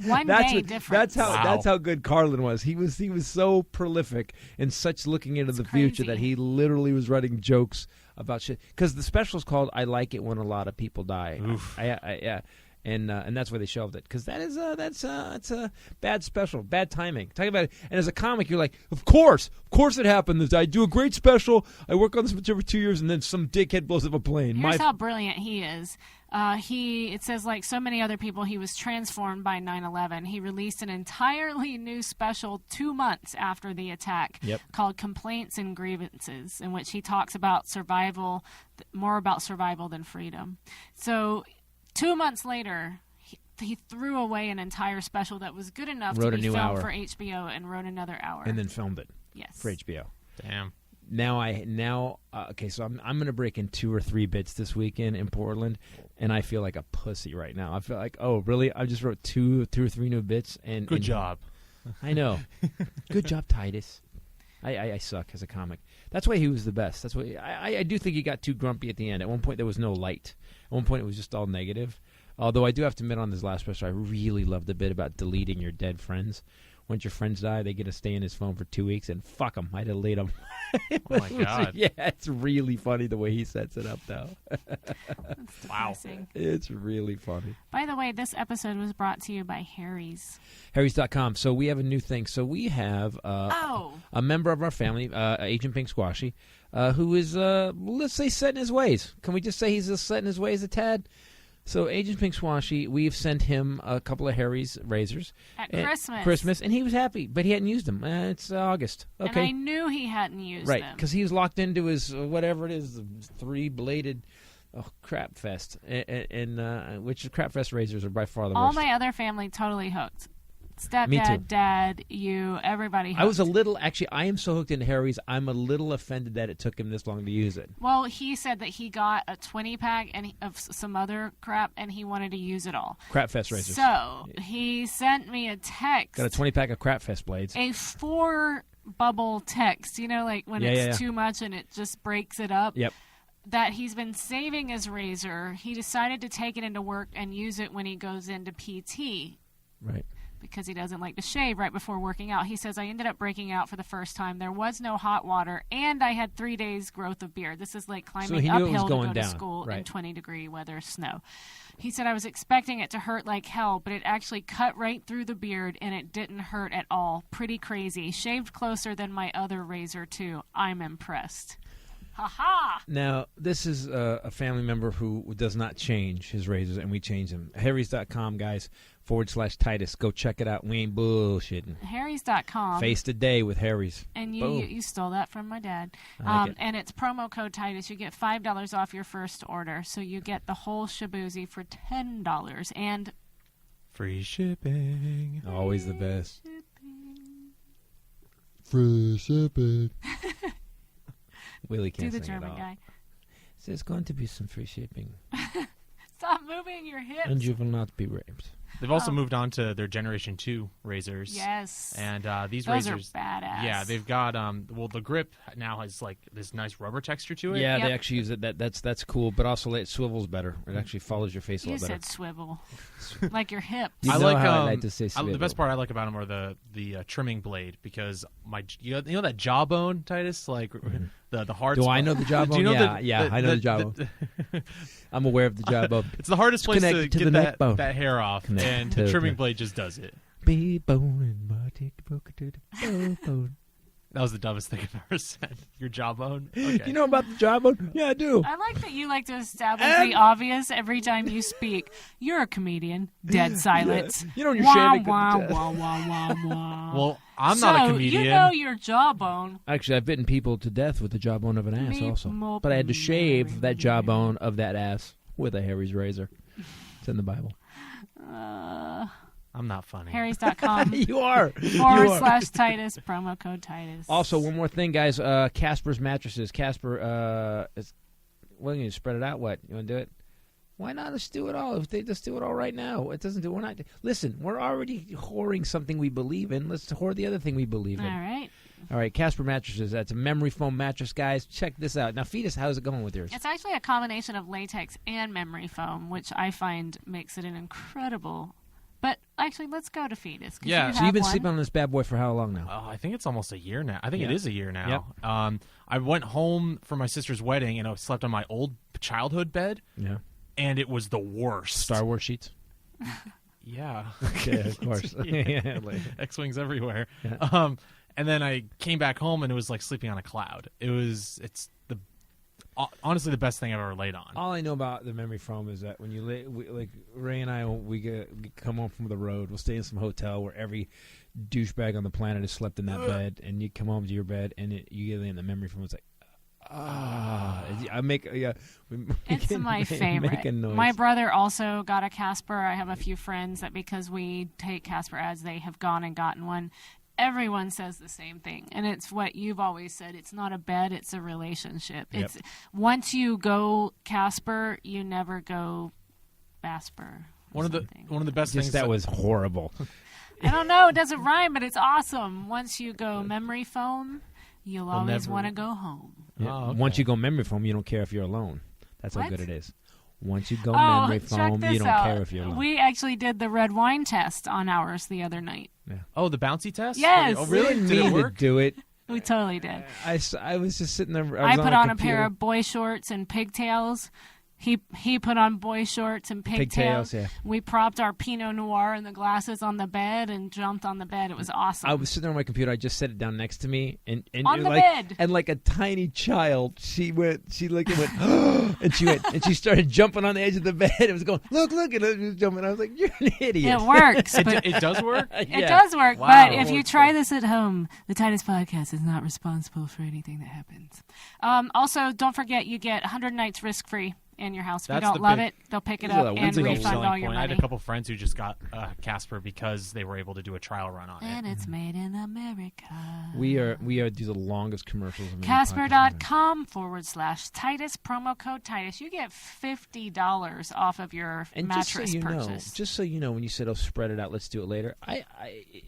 One that's day what- difference. Wow. That's how good Carlin was. He was so prolific and such looking into the future crazy. that he literally was writing jokes about shit. Because the special's called "I Like It When a Lot of People Die." Oof. Yeah. And that's why they shelved it, because that's a bad special, bad timing. Talk about it, and as a comic, you're like, of course it happened. I do a great special. I work on this material for 2 years, and then some dickhead blows up a plane. Here's how brilliant he is. It says, like so many other people, he was transformed by 9/11. He released an entirely new special 2 months after the attack called Complaints and Grievances, in which he talks about survival, more about survival than freedom. So 2 months later, he threw away an entire special that was good enough Wrote to a be new filmed hour. for HBO and wrote another hour. and then filmed it yes. for HBO. Damn. Okay, so I'm going to break in 2 or 3 bits this weekend in Portland, and I feel like a pussy right now. I feel like, oh, really? I just wrote 2 or 3 new bits. Good job. I know. Good job, Titus. I suck as a comic. That's why he was the best. That's why I do think he got too grumpy at the end. At one point, there was no light. At one point, it was just all negative. Although I do have to admit, on this last special, I really loved the bit about deleting your dead friends. Once your friends die, they get to stay in his phone for 2 weeks, and fuck them. I delete them. Oh my God. Yeah, it's really funny the way he sets it up, though. That's depressing. It's really funny. By the way, this episode was brought to you by Harry's. Harrys.com. So we have a new thing. So we have Oh. a member of our family, Agent Pink Squashy, who is, let's say, set in his ways. Can we just say he's just set in his ways a tad? So Agent Pink Squashy, we've sent him a couple of Harry's razors. At Christmas, and he was happy, but he hadn't used them. It's August. Okay. And I knew he hadn't used right, them. because he was locked into his, whatever it is, the 3-bladed crap fest. And which crap fest razors are by far the All worst. my other family totally hooked. Me too. Stepdad, dad, you, everybody hooked. I was a little, actually, I am so hooked into Harry's, I'm a little offended that it took him this long to use it. Well, he said that he got a 20-pack of some other crap, and he wanted to use it all. Crap fest razors. So he sent me a text. Got a 20-pack of crap fest blades. A 4-bubble text. You know, like when it's too much and it just breaks it up. Yep. That he's been saving his razor. He decided to take it into work and use it when he goes into PT. Right. Because he doesn't like to shave right before working out. He says, I ended up breaking out for the first time. There was no hot water, and I had 3 days growth of beard. This is like climbing he knew it was uphill to going go down. to school in Right. 20-degree weather, snow. He said, I was expecting it to hurt like hell, but it actually cut right through the beard, and it didn't hurt at all. Pretty crazy. Shaved closer than my other razor, too. I'm impressed. Ha-ha! Now, this is a family member who does not change his razors, and we change them. Harrys.com, guys, /Titus. Go check it out. We ain't bullshitting. Harrys.com. Face the day with Harry's. And Boom. you stole that from my dad. I like it. And it's promo code Titus. You get $5 off your first order. So you get the whole shaboozy for $10. And Free shipping. Always the best. Free shipping. Willie do can't the sing it German all. guy. So there's going to be some free shipping, Stop moving your hips. and you will not be raped. They've also moved on to their Generation 2 razors. Yes. And these Those razors, are badass. yeah, they've got the grip now has like this nice rubber texture to it. Yeah, Yep. they actually use it. That's cool, but also it swivels better. It actually follows your face a You lot better. said swivel. Like your hips. You I know like how I like to say the swivel. best part I like about them are the trimming blade, because you know that jawbone, Titus, like the hard. Do spot? I know the jawbone? Do you know I know the jawbone. I'm aware of the jawbone. It's the hardest place to connected to get the neck bone. that hair off, Connected and to the trimming the- blade just does it. Be bone and my take the broken to the bone. That was the dumbest thing I've ever said. Your jawbone. Okay. You know about the jawbone? Yeah, I do. I like that you like to establish the obvious every time you speak. You're a comedian. Dead silence. You know when you're Wah, shaving. wah, wah, wah, wah, wah. Well, I'm not a comedian. You know your jawbone. Actually, I've bitten people to death with the jawbone of an ass Meep, also. mop, But I had to shave that Mary. jawbone of that ass. with a Harry's razor. It's in the Bible. I'm not funny. Harrys.com You are. /Titus, promo code Titus. Also, one more thing, guys. Casper's mattresses. Casper, well, you spread it out. What? You want to do it? Why not? Let's do it all. If they just do it all right now. It doesn't do. We're not. Listen, we're already whoring something we believe in. Let's whore the other thing we believe in. All right. Casper mattresses. That's a memory foam mattress, guys. Check this out. Now, Fetus, how's it going with yours? It's actually a combination of latex and memory foam, which I find makes it an incredible. But actually, let's go to Fetus. Yeah. So you've been sleeping on this bad boy for how long now? I think it's almost a year now. I think it is a year now. Yep. I went home for my sister's wedding, and I slept on my old childhood bed. Yeah. And it was the worst. Star Wars sheets? Yeah. Okay, of course. Yeah. X-Wings everywhere. Yeah. And then I came back home, and it was like sleeping on a cloud. It's honestly the best thing I've ever laid on. All I know about the memory foam is that when you like Ray and I, we come home from the road, we'll stay in some hotel where every douchebag on the planet has slept in that bed, and you come home to your bed, and you get in the memory foam. It's like, I make It's my favorite. Make a noise. My brother also got a Casper. I have a few friends that because we take Casper ads, they have gone and gotten one. Everyone says the same thing, and it's what you've always said. It's not a bed; it's a relationship. Yep. It's once you go Casper, you never go Basper. One of the best things that was horrible. I don't know; it doesn't rhyme, but it's awesome. Once you go memory foam, you'll always want to go home. Yeah. Oh, okay. Once you go memory foam, you don't care if you're alone. That's how What? good it is. Once you go memory check foam, this you don't out. care if you're alone. We actually did the red wine test on ours the other night. Oh, the bouncy test? Yes. Oh, We really? didn't Did it mean to work? do it. We totally did. I was just sitting there. I put on a computer. pair of boy shorts and pigtails. He put on boy shorts and pigtails. Pigtails, yeah. We propped our Pinot Noir and the glasses on the bed and jumped on the bed. It was awesome. I was sitting on my computer. I just set it down next to me, and On it the like, bed. and like a tiny child, she went, and she started jumping on the edge of the bed. It was going, look, and it was jumping. I was like, you're an idiot. It works. but It does work? it does work. Wow. But if you try this at home, the Titus Podcast is not responsible for anything that happens. Also, don't forget you get 100 nights risk-free in your house. If you That's don't the love big- it, they'll pick it These are up the and big refund selling all your point. I had money. a couple friends who just got Casper because they were able to do a trial run on it. And it's made in America. We are do the longest commercials. Of any podcast. Casper.com /Titus, promo code Titus. You get $50 off of your And mattress purchase. just so you know, when you said, "Oh, spread it out, let's do it later,"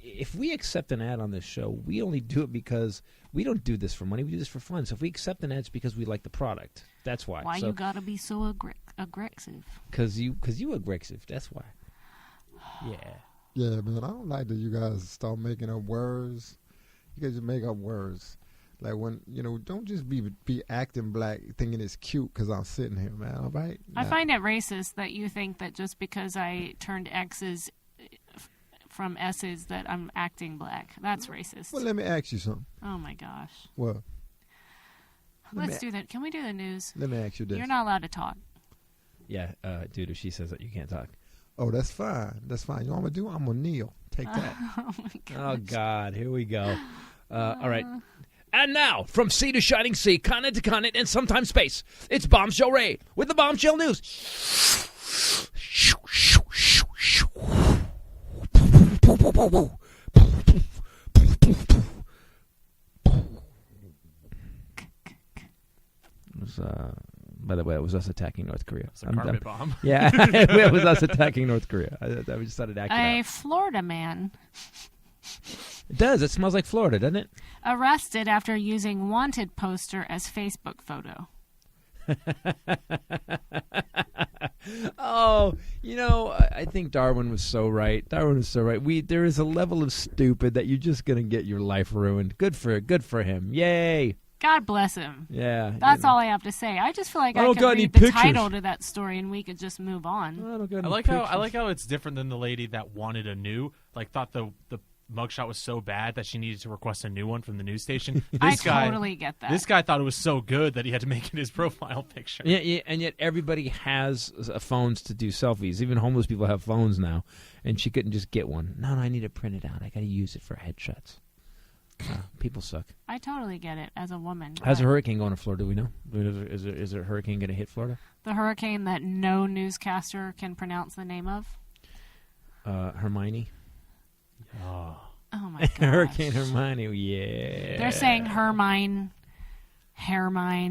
if we accept an ad on this show, we only do it because we don't do this for money. We do this for fun. So if we accept an ad, it's because we like the product. That's why. Why you gotta be so aggressive? Because you aggressive. That's why. Yeah. Yeah, man, I don't like that you guys start making up words. You guys just make up words. Like when, don't just be acting black thinking it's cute because I'm sitting here, man, all right? I find it racist that you think that just because I turned X's from S's that I'm acting black. That's racist. Well, let me ask you something. Oh my gosh. Well, Let's do that. Can we do the news? let me ask you this. You're not allowed to talk. Yeah, dude. If she says that, you can't talk. Oh, that's fine. That's fine. You know what I'm going to do? I'm going to kneel. Take that. Oh my god. Oh God, here we go. All right. And now, from sea to shining sea, continent to continent, and sometimes space, it's Bombshell Rae with the Bombshell News. By the way, it was us attacking North Korea. It's a carpet bomb. Yeah, it was us attacking North Korea. I just started acting A out. Florida man It does. It smells like Florida, doesn't it? arrested after using wanted poster as Facebook photo. Oh, I think Darwin was so right. There is a level of stupid that you're just gonna get your life ruined. Good for him. Yay. God bless him. Yeah. That's all I have to say. I just feel like I I don't could got any read the pictures. title to that story and we could just move on. I like how it's different than the lady that wanted a new, thought the mugshot was so bad that she needed to request a new one from the news station. I totally get that. This guy thought it was so good that he had to make it his profile picture. Yeah, and yet everybody has phones to do selfies. Even homeless people have phones now, and she couldn't just get one. No, I need to print it out. I got to use it for headshots. People suck. I totally get it as a woman. How's a but hurricane going to Florida? Do we know? Is there a hurricane going to hit Florida? the hurricane that no newscaster can pronounce the name of? Hermione. Oh. Oh my god. Hurricane Hermione. Yeah. They're saying Hermine.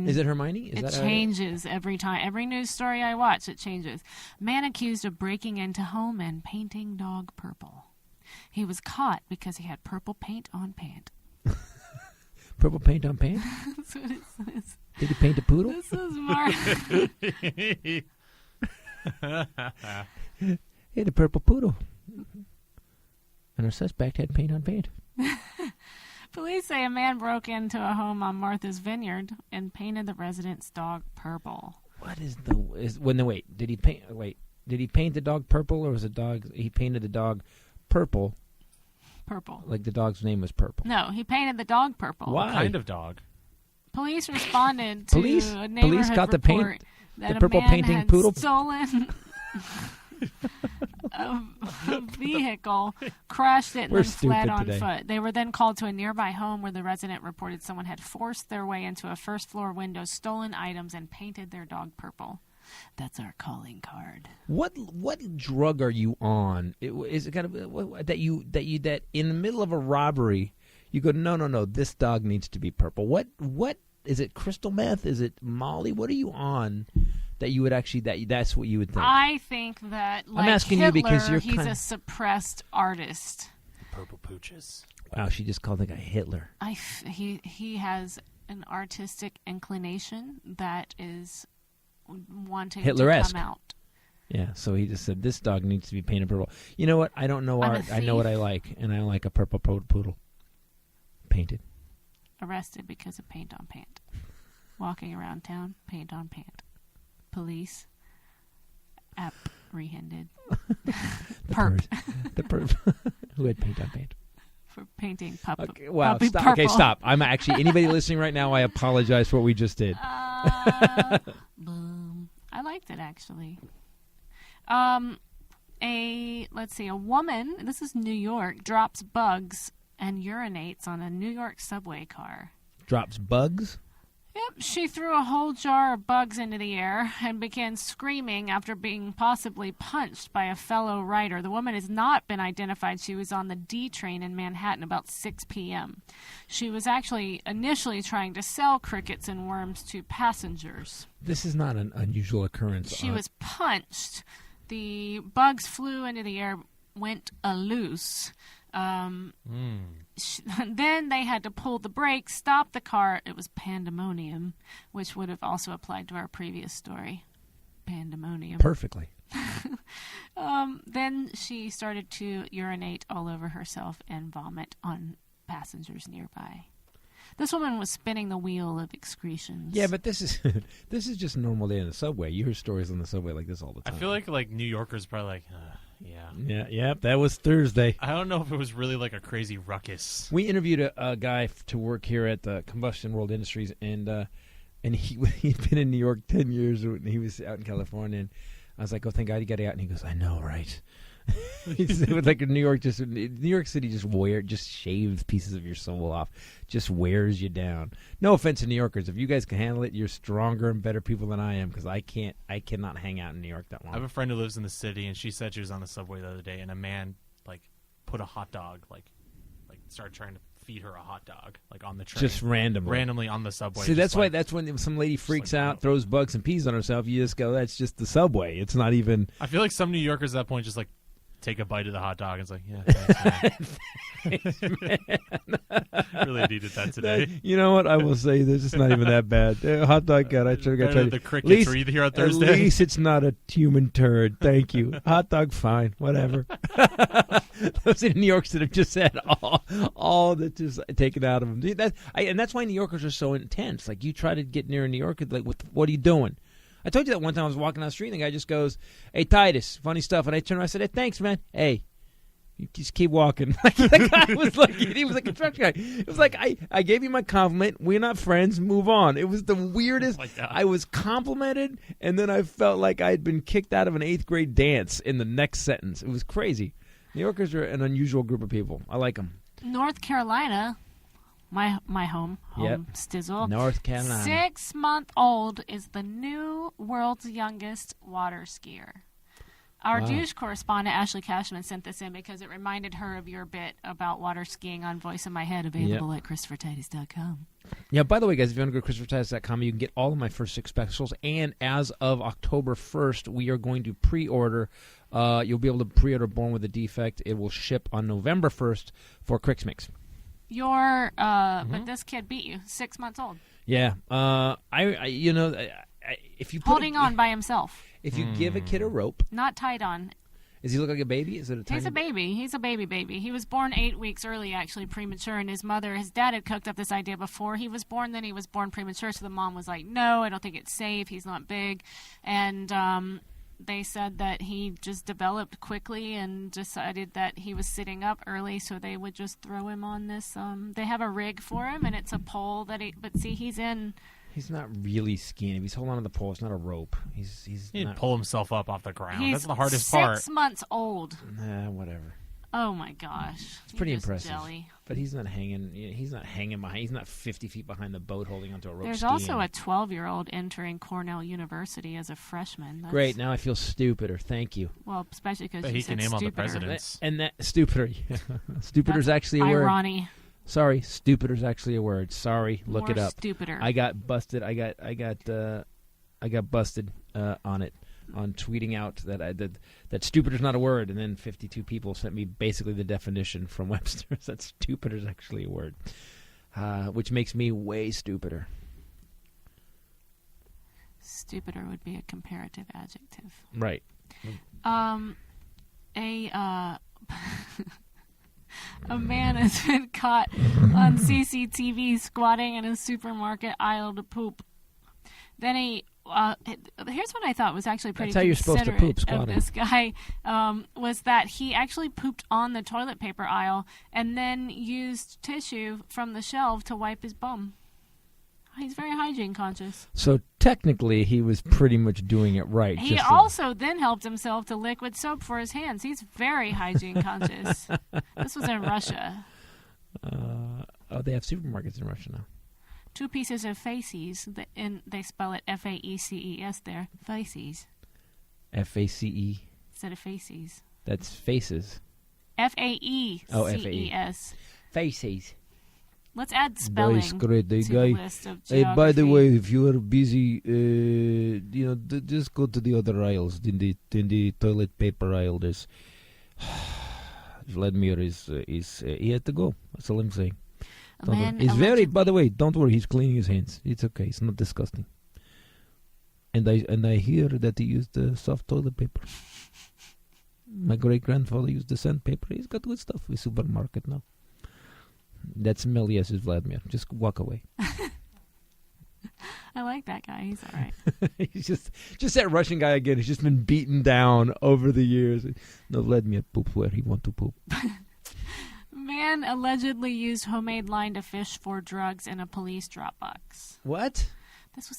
Is it Hermione? It changes every time. Every news story I watch, it changes. Man accused of breaking into home and painting dog purple. He was caught because he had purple paint on pant. Purple paint on pant? That's what it says. Did he paint a poodle? This is Mark. He had a purple poodle. And our suspect had paint on paint. Police say a man broke into a home on Martha's Vineyard and painted the resident's dog purple. What is did he paint the dog purple, or was he painted the dog purple? Purple. Like the dog's name was Purple. No, he painted the dog purple. Why? What kind of dog? Police responded to a neighborhood Police got the report that the purple a man painting had poodle? stolen a vehicle, crashed it, and We're then fled stupid on today. foot. They were then called to a nearby home where the resident reported someone had forced their way into a first-floor window, stolen items, and painted their dog purple. That's our calling card. What drug are you on? Is it kind of that in the middle of a robbery you go, no, this dog needs to be purple. What is it? Crystal meth? Is it Molly? What are you on that you would actually that's what you would think? I think that like I'm asking Hitler, you because you're he's kind a suppressed artist. Purple pooches. Wow, she just called the guy Hitler. He has an artistic inclination that is wanting Hitler-esque. to come out. Yeah, so he just said, this dog needs to be painted purple. You know what? I don't know I'm a art. I know what I thief. like, and I like a purple poodle. Painted. Arrested because of paint on pant. Walking around town, paint on pant. Police apprehended. Perp. The perp. Who had paint on paint. For painting Okay, wow, puppy stop. purple. Okay, stop. I'm actually, anybody listening right now, I apologize for what we just did. Boom. I liked it, actually. A woman, this is New York, drops bugs and urinates on a New York subway car. Drops bugs? Yep, she threw a whole jar of bugs into the air and began screaming after being possibly punched by a fellow rider. The woman has not been identified. She was on the D train in Manhattan about 6 p.m. She was actually initially trying to sell crickets and worms to passengers. This is not an unusual occurrence. She was punched. The bugs flew into the air, went loose. Then they had to pull the brakes, stop the car. It was pandemonium, which would have also applied to our previous story. Pandemonium. Perfectly. Then she started to urinate all over herself and vomit on passengers nearby. This woman was spinning the wheel of excretions. Yeah, but this is just a normal day in the subway. You hear stories on the subway like this all the time. I feel like New Yorkers probably like, yeah. Yeah, that was Thursday. I don't know if it was really like a crazy ruckus. We interviewed a guy to work here at the Combustion World Industries, and he'd been in New York 10 years, and he was out in California, and I was like, oh, thank God you got out, and he goes, I know, right? It was like New York City just shaves pieces of your soul off, just wears you down. No offense to New Yorkers, if you guys can handle it, you're stronger and better people than I am, because I cannot hang out in New York that long. I have a friend who lives in the city, and she said she was on the subway the other day, and a man put a hot dog started trying to feed her a hot dog on the train, just randomly on the subway. See, that's when some lady freaks out, wow. throws bugs and pees on herself. You just go, that's just the subway. It's not even. I feel like some New Yorkers at that point just take a bite of the hot dog and it's like, yeah, thanks, man. Really needed that today. You know what? I will say this. It's not even that bad. Hot dog God, I tried The crickets were here on Thursday. At least it's not a human turd. Thank you. Hot dog, fine. Whatever. Those in New Yorkers that have just had all that just taken out of them. And that's why New Yorkers are so intense. Like, you try to get near a New Yorker, what are you doing? I told you that one time I was walking down the street and the guy just goes, hey, Titus, funny stuff. And I turned around and I said, hey, thanks, man. Hey, you just keep walking. The guy was he was a construction guy. It was like, I gave you my compliment. We're not friends. Move on. It was the weirdest. I was complimented, and then I felt like I had been kicked out of an 8th grade dance in the next sentence. It was crazy. New Yorkers are an unusual group of people. I like them. North Carolina, my home Yep. Stizzle. North Carolina. 6-month-old is the new world's youngest water skier. Our Wow. douche correspondent, Ashley Cashman, sent this in because it reminded her of your bit about water skiing on Voice in My Head, available at ChristopherTitus.com. Yeah, by the way, guys, if you want to go to ChristopherTitus.com, you can get all of my first 6 specials. And as of October 1st, we are going to pre-order. You'll be able to pre-order Born with a Defect. It will ship on November 1st for Crix Mix. But this kid beat you, 6 months old. Yeah. If you put Holding on by himself. If you give a kid a rope, Not tied on. does he look like a baby? Is it a tiny? He's a baby. He's a baby. He was born 8 weeks early, actually, premature. And his dad had cooked up this idea before he was born. Then he was born premature. So the mom was like, no, I don't think it's safe. He's not big. And they said that he just developed quickly and decided that he was sitting up early. So they would just throw him on this. They have a rig for him, and it's a pole but see, he's in. He's not really skiing. If he's holding on to the pole, it's not a rope. He'd not. pull himself up off the ground. He's That's the hardest 6 part. months old. Whatever. Oh my gosh, It's pretty You're just impressive. jelly. But he's not hanging. He's not hanging behind. He's not 50 feet behind the boat holding onto a rope. There's skiing. also a 12-year-old entering Cornell University as a freshman. That's, Great. Now I feel stupider. Thank you. Well, especially because But you he said can name all the stupider. presidents. And that stupider. Stupider's actually a word. Irony. Sorry, stupider's actually a word. Sorry, look More it up. Stupider. I got busted. I got busted on it, on tweeting out that stupider's not a word, and then 52 people sent me basically the definition from Webster's that stupider's actually a word, which makes me way stupider. Stupider would be a comparative adjective. Right. A man has been caught on CCTV squatting in a supermarket aisle to poop. Then here's what I thought was actually pretty That's how you're supposed to poop, considerate of squatting. this guy, was that he actually pooped on the toilet paper aisle and then used tissue from the shelf to wipe his bum. He's very hygiene conscious. So technically, he was pretty much doing it right. He just also then helped himself to liquid soap for his hands. He's very hygiene conscious. This was in Russia. they have supermarkets in Russia now. 2 pieces of faces, and they spell it Faces there. Faces. F-A-C-E. Instead of faces. That's faces. Faeces. Oh, Faces. Let's add spelling Nice, great, to guy. the list of Hey, geography. by the way, if you are busy, just go to the other aisles. In the toilet paper aisle, there's Vladimir is he had to go. That's all I'm saying. A man He's very. allegedly- By the way, don't worry. He's cleaning his hands. It's okay. It's not disgusting. And I hear that he used soft toilet paper. My great grandfather used the sandpaper. He's got good stuff in the supermarket now. That's Melias is Vladimir. Just walk away. I like that guy. He's all right. He's just that Russian guy again. He's just been beaten down over the years. No, Vladimir poop where he want to poop. Man allegedly used homemade line to fish for drugs in a police drop box. What? This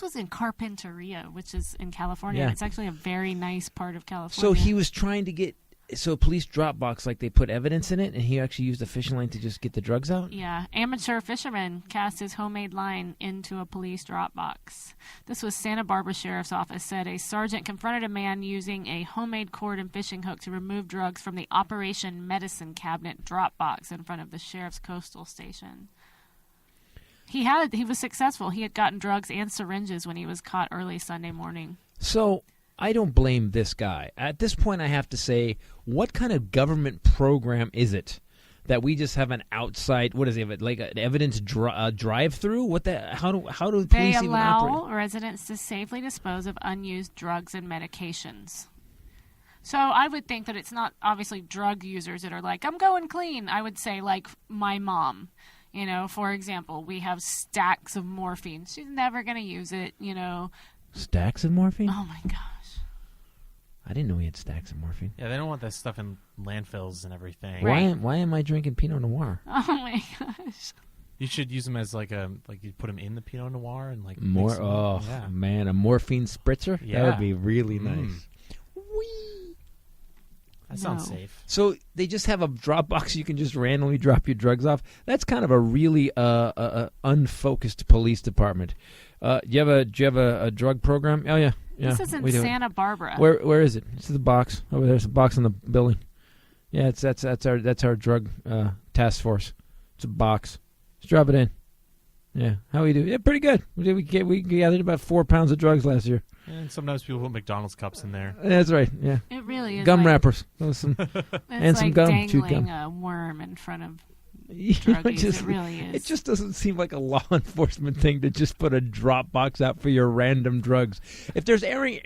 was in Carpinteria, which is in California. Yeah. It's actually a very nice part of California. So he was trying to get a police drop box, like they put evidence in it, and he actually used a fishing line to just get the drugs out? Yeah, amateur fisherman cast his homemade line into a police drop box. This was Santa Barbara Sheriff's Office said a sergeant confronted a man using a homemade cord and fishing hook to remove drugs from the Operation Medicine Cabinet drop box in front of the sheriff's coastal station. He was successful. He had gotten drugs and syringes when he was caught early Sunday morning. So I don't blame this guy. At this point, I have to say, what kind of government program is it that we just have an outside? What is it? Like an evidence drive-through? What the? How do police They even allow operate? residents to safely dispose of unused drugs and medications. So I would think that it's not obviously drug users that are like, I'm going clean. I would say like my mom. You know, for example, we have stacks of morphine. She's never going to use it, you know. Stacks of morphine? Oh, my gosh. I didn't know he had stacks of morphine. Yeah, they don't want that stuff in landfills and everything. Right. Why am I drinking Pinot Noir? Oh, my gosh. You should use them as like you put them in the Pinot Noir and like More? mix them up. Oh, Yeah. man, a morphine spritzer? That Yeah. would be really nice. Mm. Whee! That sounds safe. So they just have a drop box you can just randomly drop your drugs off. That's kind of a really unfocused police department. Do you have a drug program? Oh yeah. This is in Santa Barbara. Where is it? This is the box over there's a box in the building. Yeah, that's our drug task force. It's a box. Just drop it in. Yeah, how we do? Yeah, pretty good. We gathered about 4 pounds of drugs last year. And sometimes people put McDonald's cups in there. That's right. Yeah, it really is gum wrappers. And some gum. Dangling a worm in front of druggies. It really is. It just doesn't seem like a law enforcement thing to just put a drop box out for your random drugs. If there's any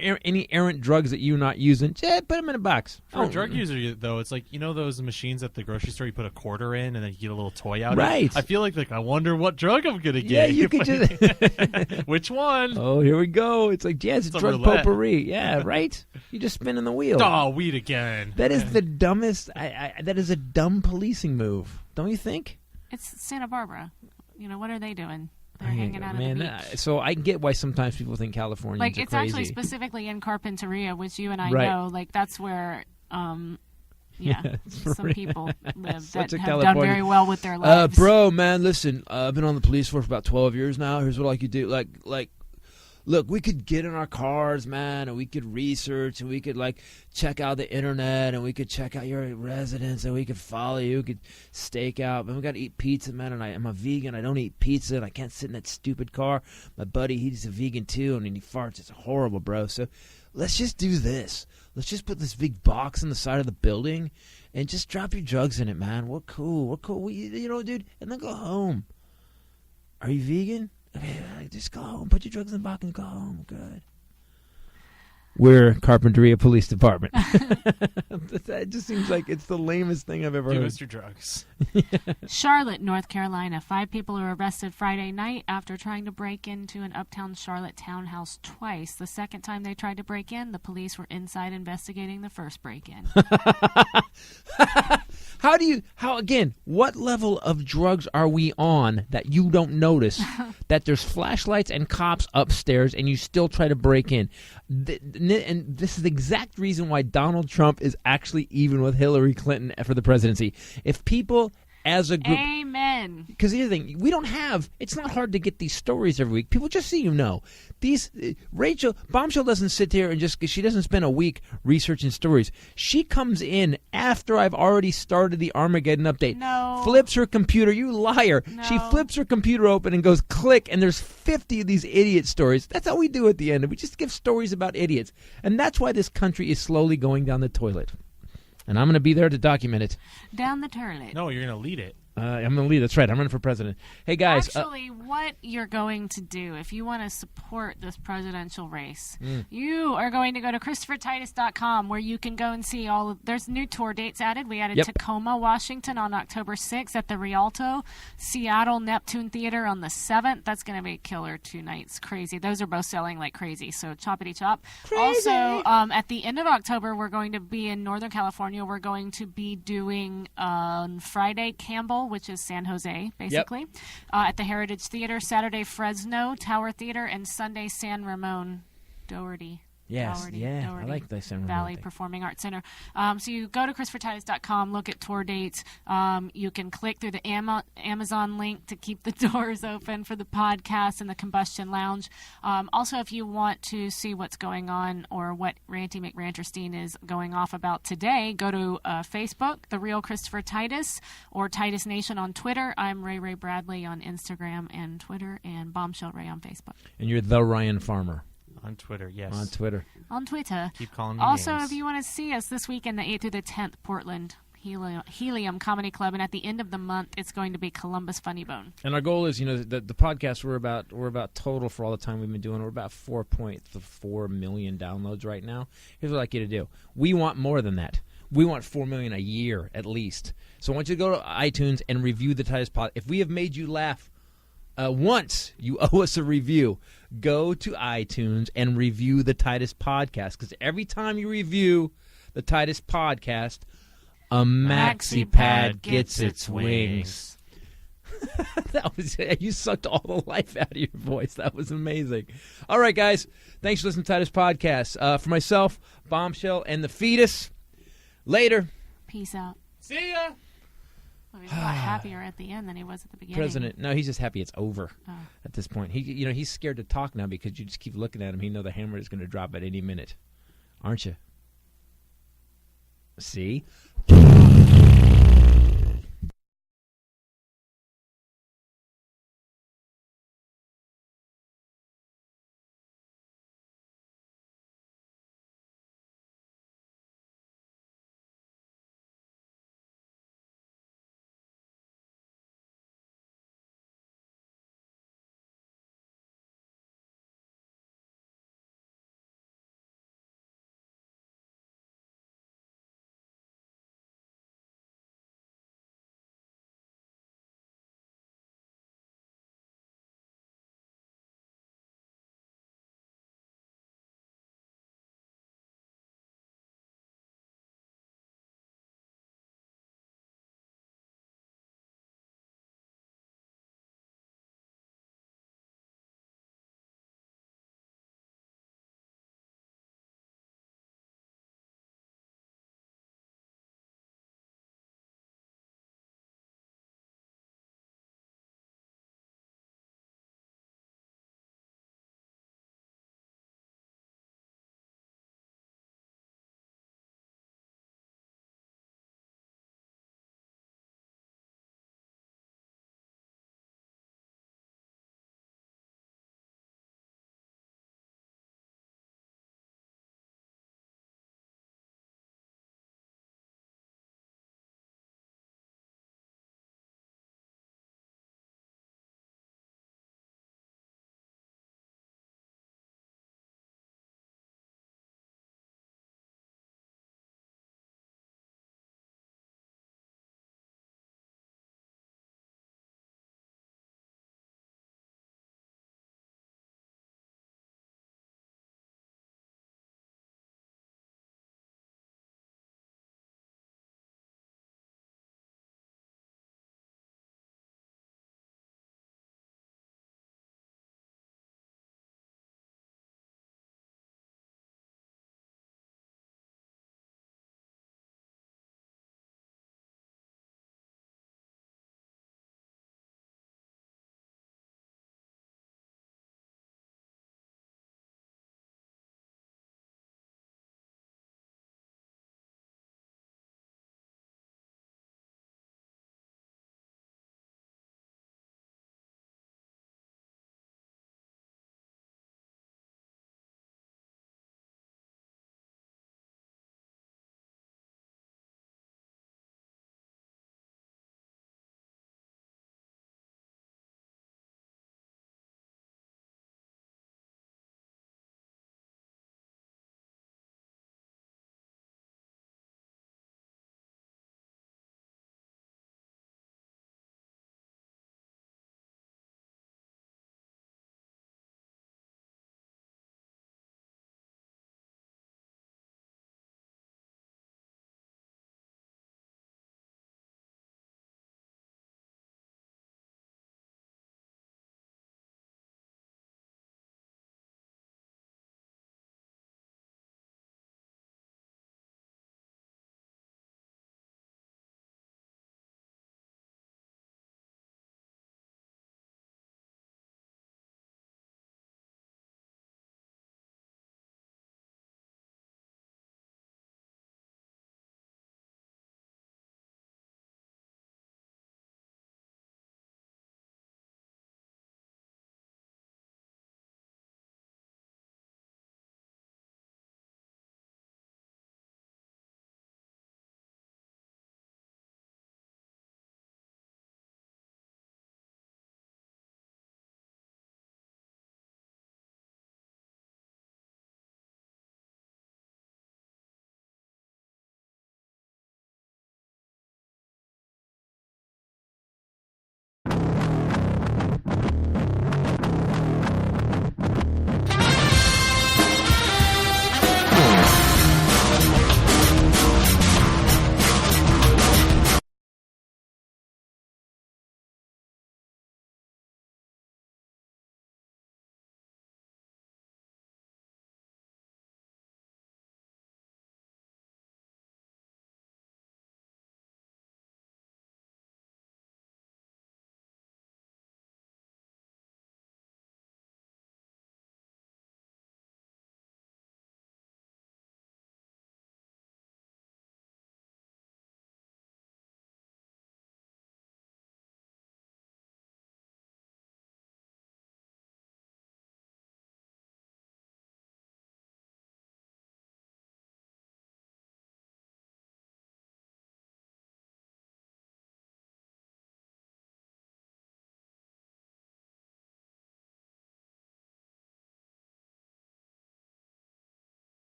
errant drugs that you're not using, put them in a box. For a drug user, though, it's like, those machines at the grocery store you put a quarter in and then you get a little toy out. Right. I feel like I wonder what drug I'm going to get. Yeah, you could just... Which one? Oh, here we go. It's like, it's a drug potpourri. Yeah, right? You're just spinning the wheel. Oh, weed again. That is the dumbest... that is a dumb policing move. Don't you think? It's Santa Barbara. What are they doing? They're hanging out at the beach. So I get why sometimes people think Californians are it's crazy. Actually specifically in Carpinteria, which you and I know. That's where, some people live that have done very well with their lives. Bro, man, listen. I've been on the police force for about 12 years now. Here's what I could do. Look, we could get in our cars, man, and we could research, and we could, check out the internet, and we could check out your residence, and we could follow you, we could stake out. And we got to eat pizza, man, and I'm a vegan. I don't eat pizza, and I can't sit in that stupid car. My buddy, he's a vegan, too, and he farts. It's horrible, bro. So let's just do this. Let's just put this big box on the side of the building and just drop your drugs in it, man. We're cool. Dude, and then go home. Are you vegan? Okay, just go home. Put your drugs in the box and go home. Good. We're Carpinteria Police Department. That just seems like it's the lamest thing I've ever heard. Give us your drugs. Charlotte, North Carolina. 5 people were arrested Friday night after trying to break into an uptown Charlotte townhouse twice. The second time they tried to break in, the police were inside investigating the first break-in. What level of drugs are we on that you don't notice that there's flashlights and cops upstairs and you still try to break in? And this is the exact reason why Donald Trump is actually even with Hillary Clinton for the presidency. If people as a group... Amen. Because the other thing, we don't have... It's not hard to get these stories every week. People just so you know. Bombshell doesn't sit there and she doesn't spend a week researching stories. She comes in after I've already started the Armageddon update. No. Flips her computer. You liar. No. She flips her computer open and goes click, and there's 50 of these idiot stories. That's how we do at the end. We just give stories about idiots. And that's why this country is slowly going down the toilet. And I'm going to be there to document it. Down the toilet. No, you're going to lead it. I'm going to lead. That's right. I'm running for president. Hey, guys. Actually, what you're going to do, if you want to support this presidential race, you are going to go to ChristopherTitus.com, where you can go and see there's new tour dates added. We added Tacoma, Washington on October 6th at the Rialto, Seattle Neptune Theater on the 7th. That's going to be killer 2 nights. Crazy. Those are both selling like crazy, so choppity chop. Crazy. Also, at the end of October, we're going to be in Northern California. We're going to be doing on Friday, Campbell, which is San Jose, basically, at the Heritage Theater, Saturday, Fresno Tower Theater, and Sunday, San Ramon Doherty. Yes, Doherty, I like the San Ramon Valley thing. Performing Arts Center. So you go to ChristopherTitus.com, look at tour dates. You can click through the Amazon link to keep the doors open for the podcast and the Combustion Lounge. Also, if you want to see what's going on or what Ranty McRanterstein is going off about today, go to Facebook, The Real Christopher Titus, or Titus Nation on Twitter. I'm Ray Bradley on Instagram and Twitter, and Bombshell Rae on Facebook. And you're the Ryan Farmer. On Twitter, yes. On Twitter. Keep calling me Also, names. if you want to see us this weekend, the 8th through the 10th, Portland Helium Comedy Club, and at the end of the month, it's going to be Columbus Funny Bone. And our goal is, the podcast we're about total for all the time we've been doing. We're about 4.4 million downloads right now. Here's what I'd like you to do. We want more than that. We want 4 million a year at least. So I want you to go to iTunes and review the Titus Pod. If we have made you laugh once, you owe us a review. Go to iTunes and review the Titus Podcast, because every time you review the Titus Podcast, a maxi pad gets its wings. You sucked all the life out of your voice. That was amazing. All right, guys. Thanks for listening to Titus Podcast. For myself, Bombshell, and the fetus, Later. Peace out. See ya. Well, he's a lot happier at the end than he was at the beginning. President. No, he's just happy it's over Oh. at this point. He's scared to talk now because you just keep looking at him. He know the hammer is going to drop at any minute. Aren't you? See?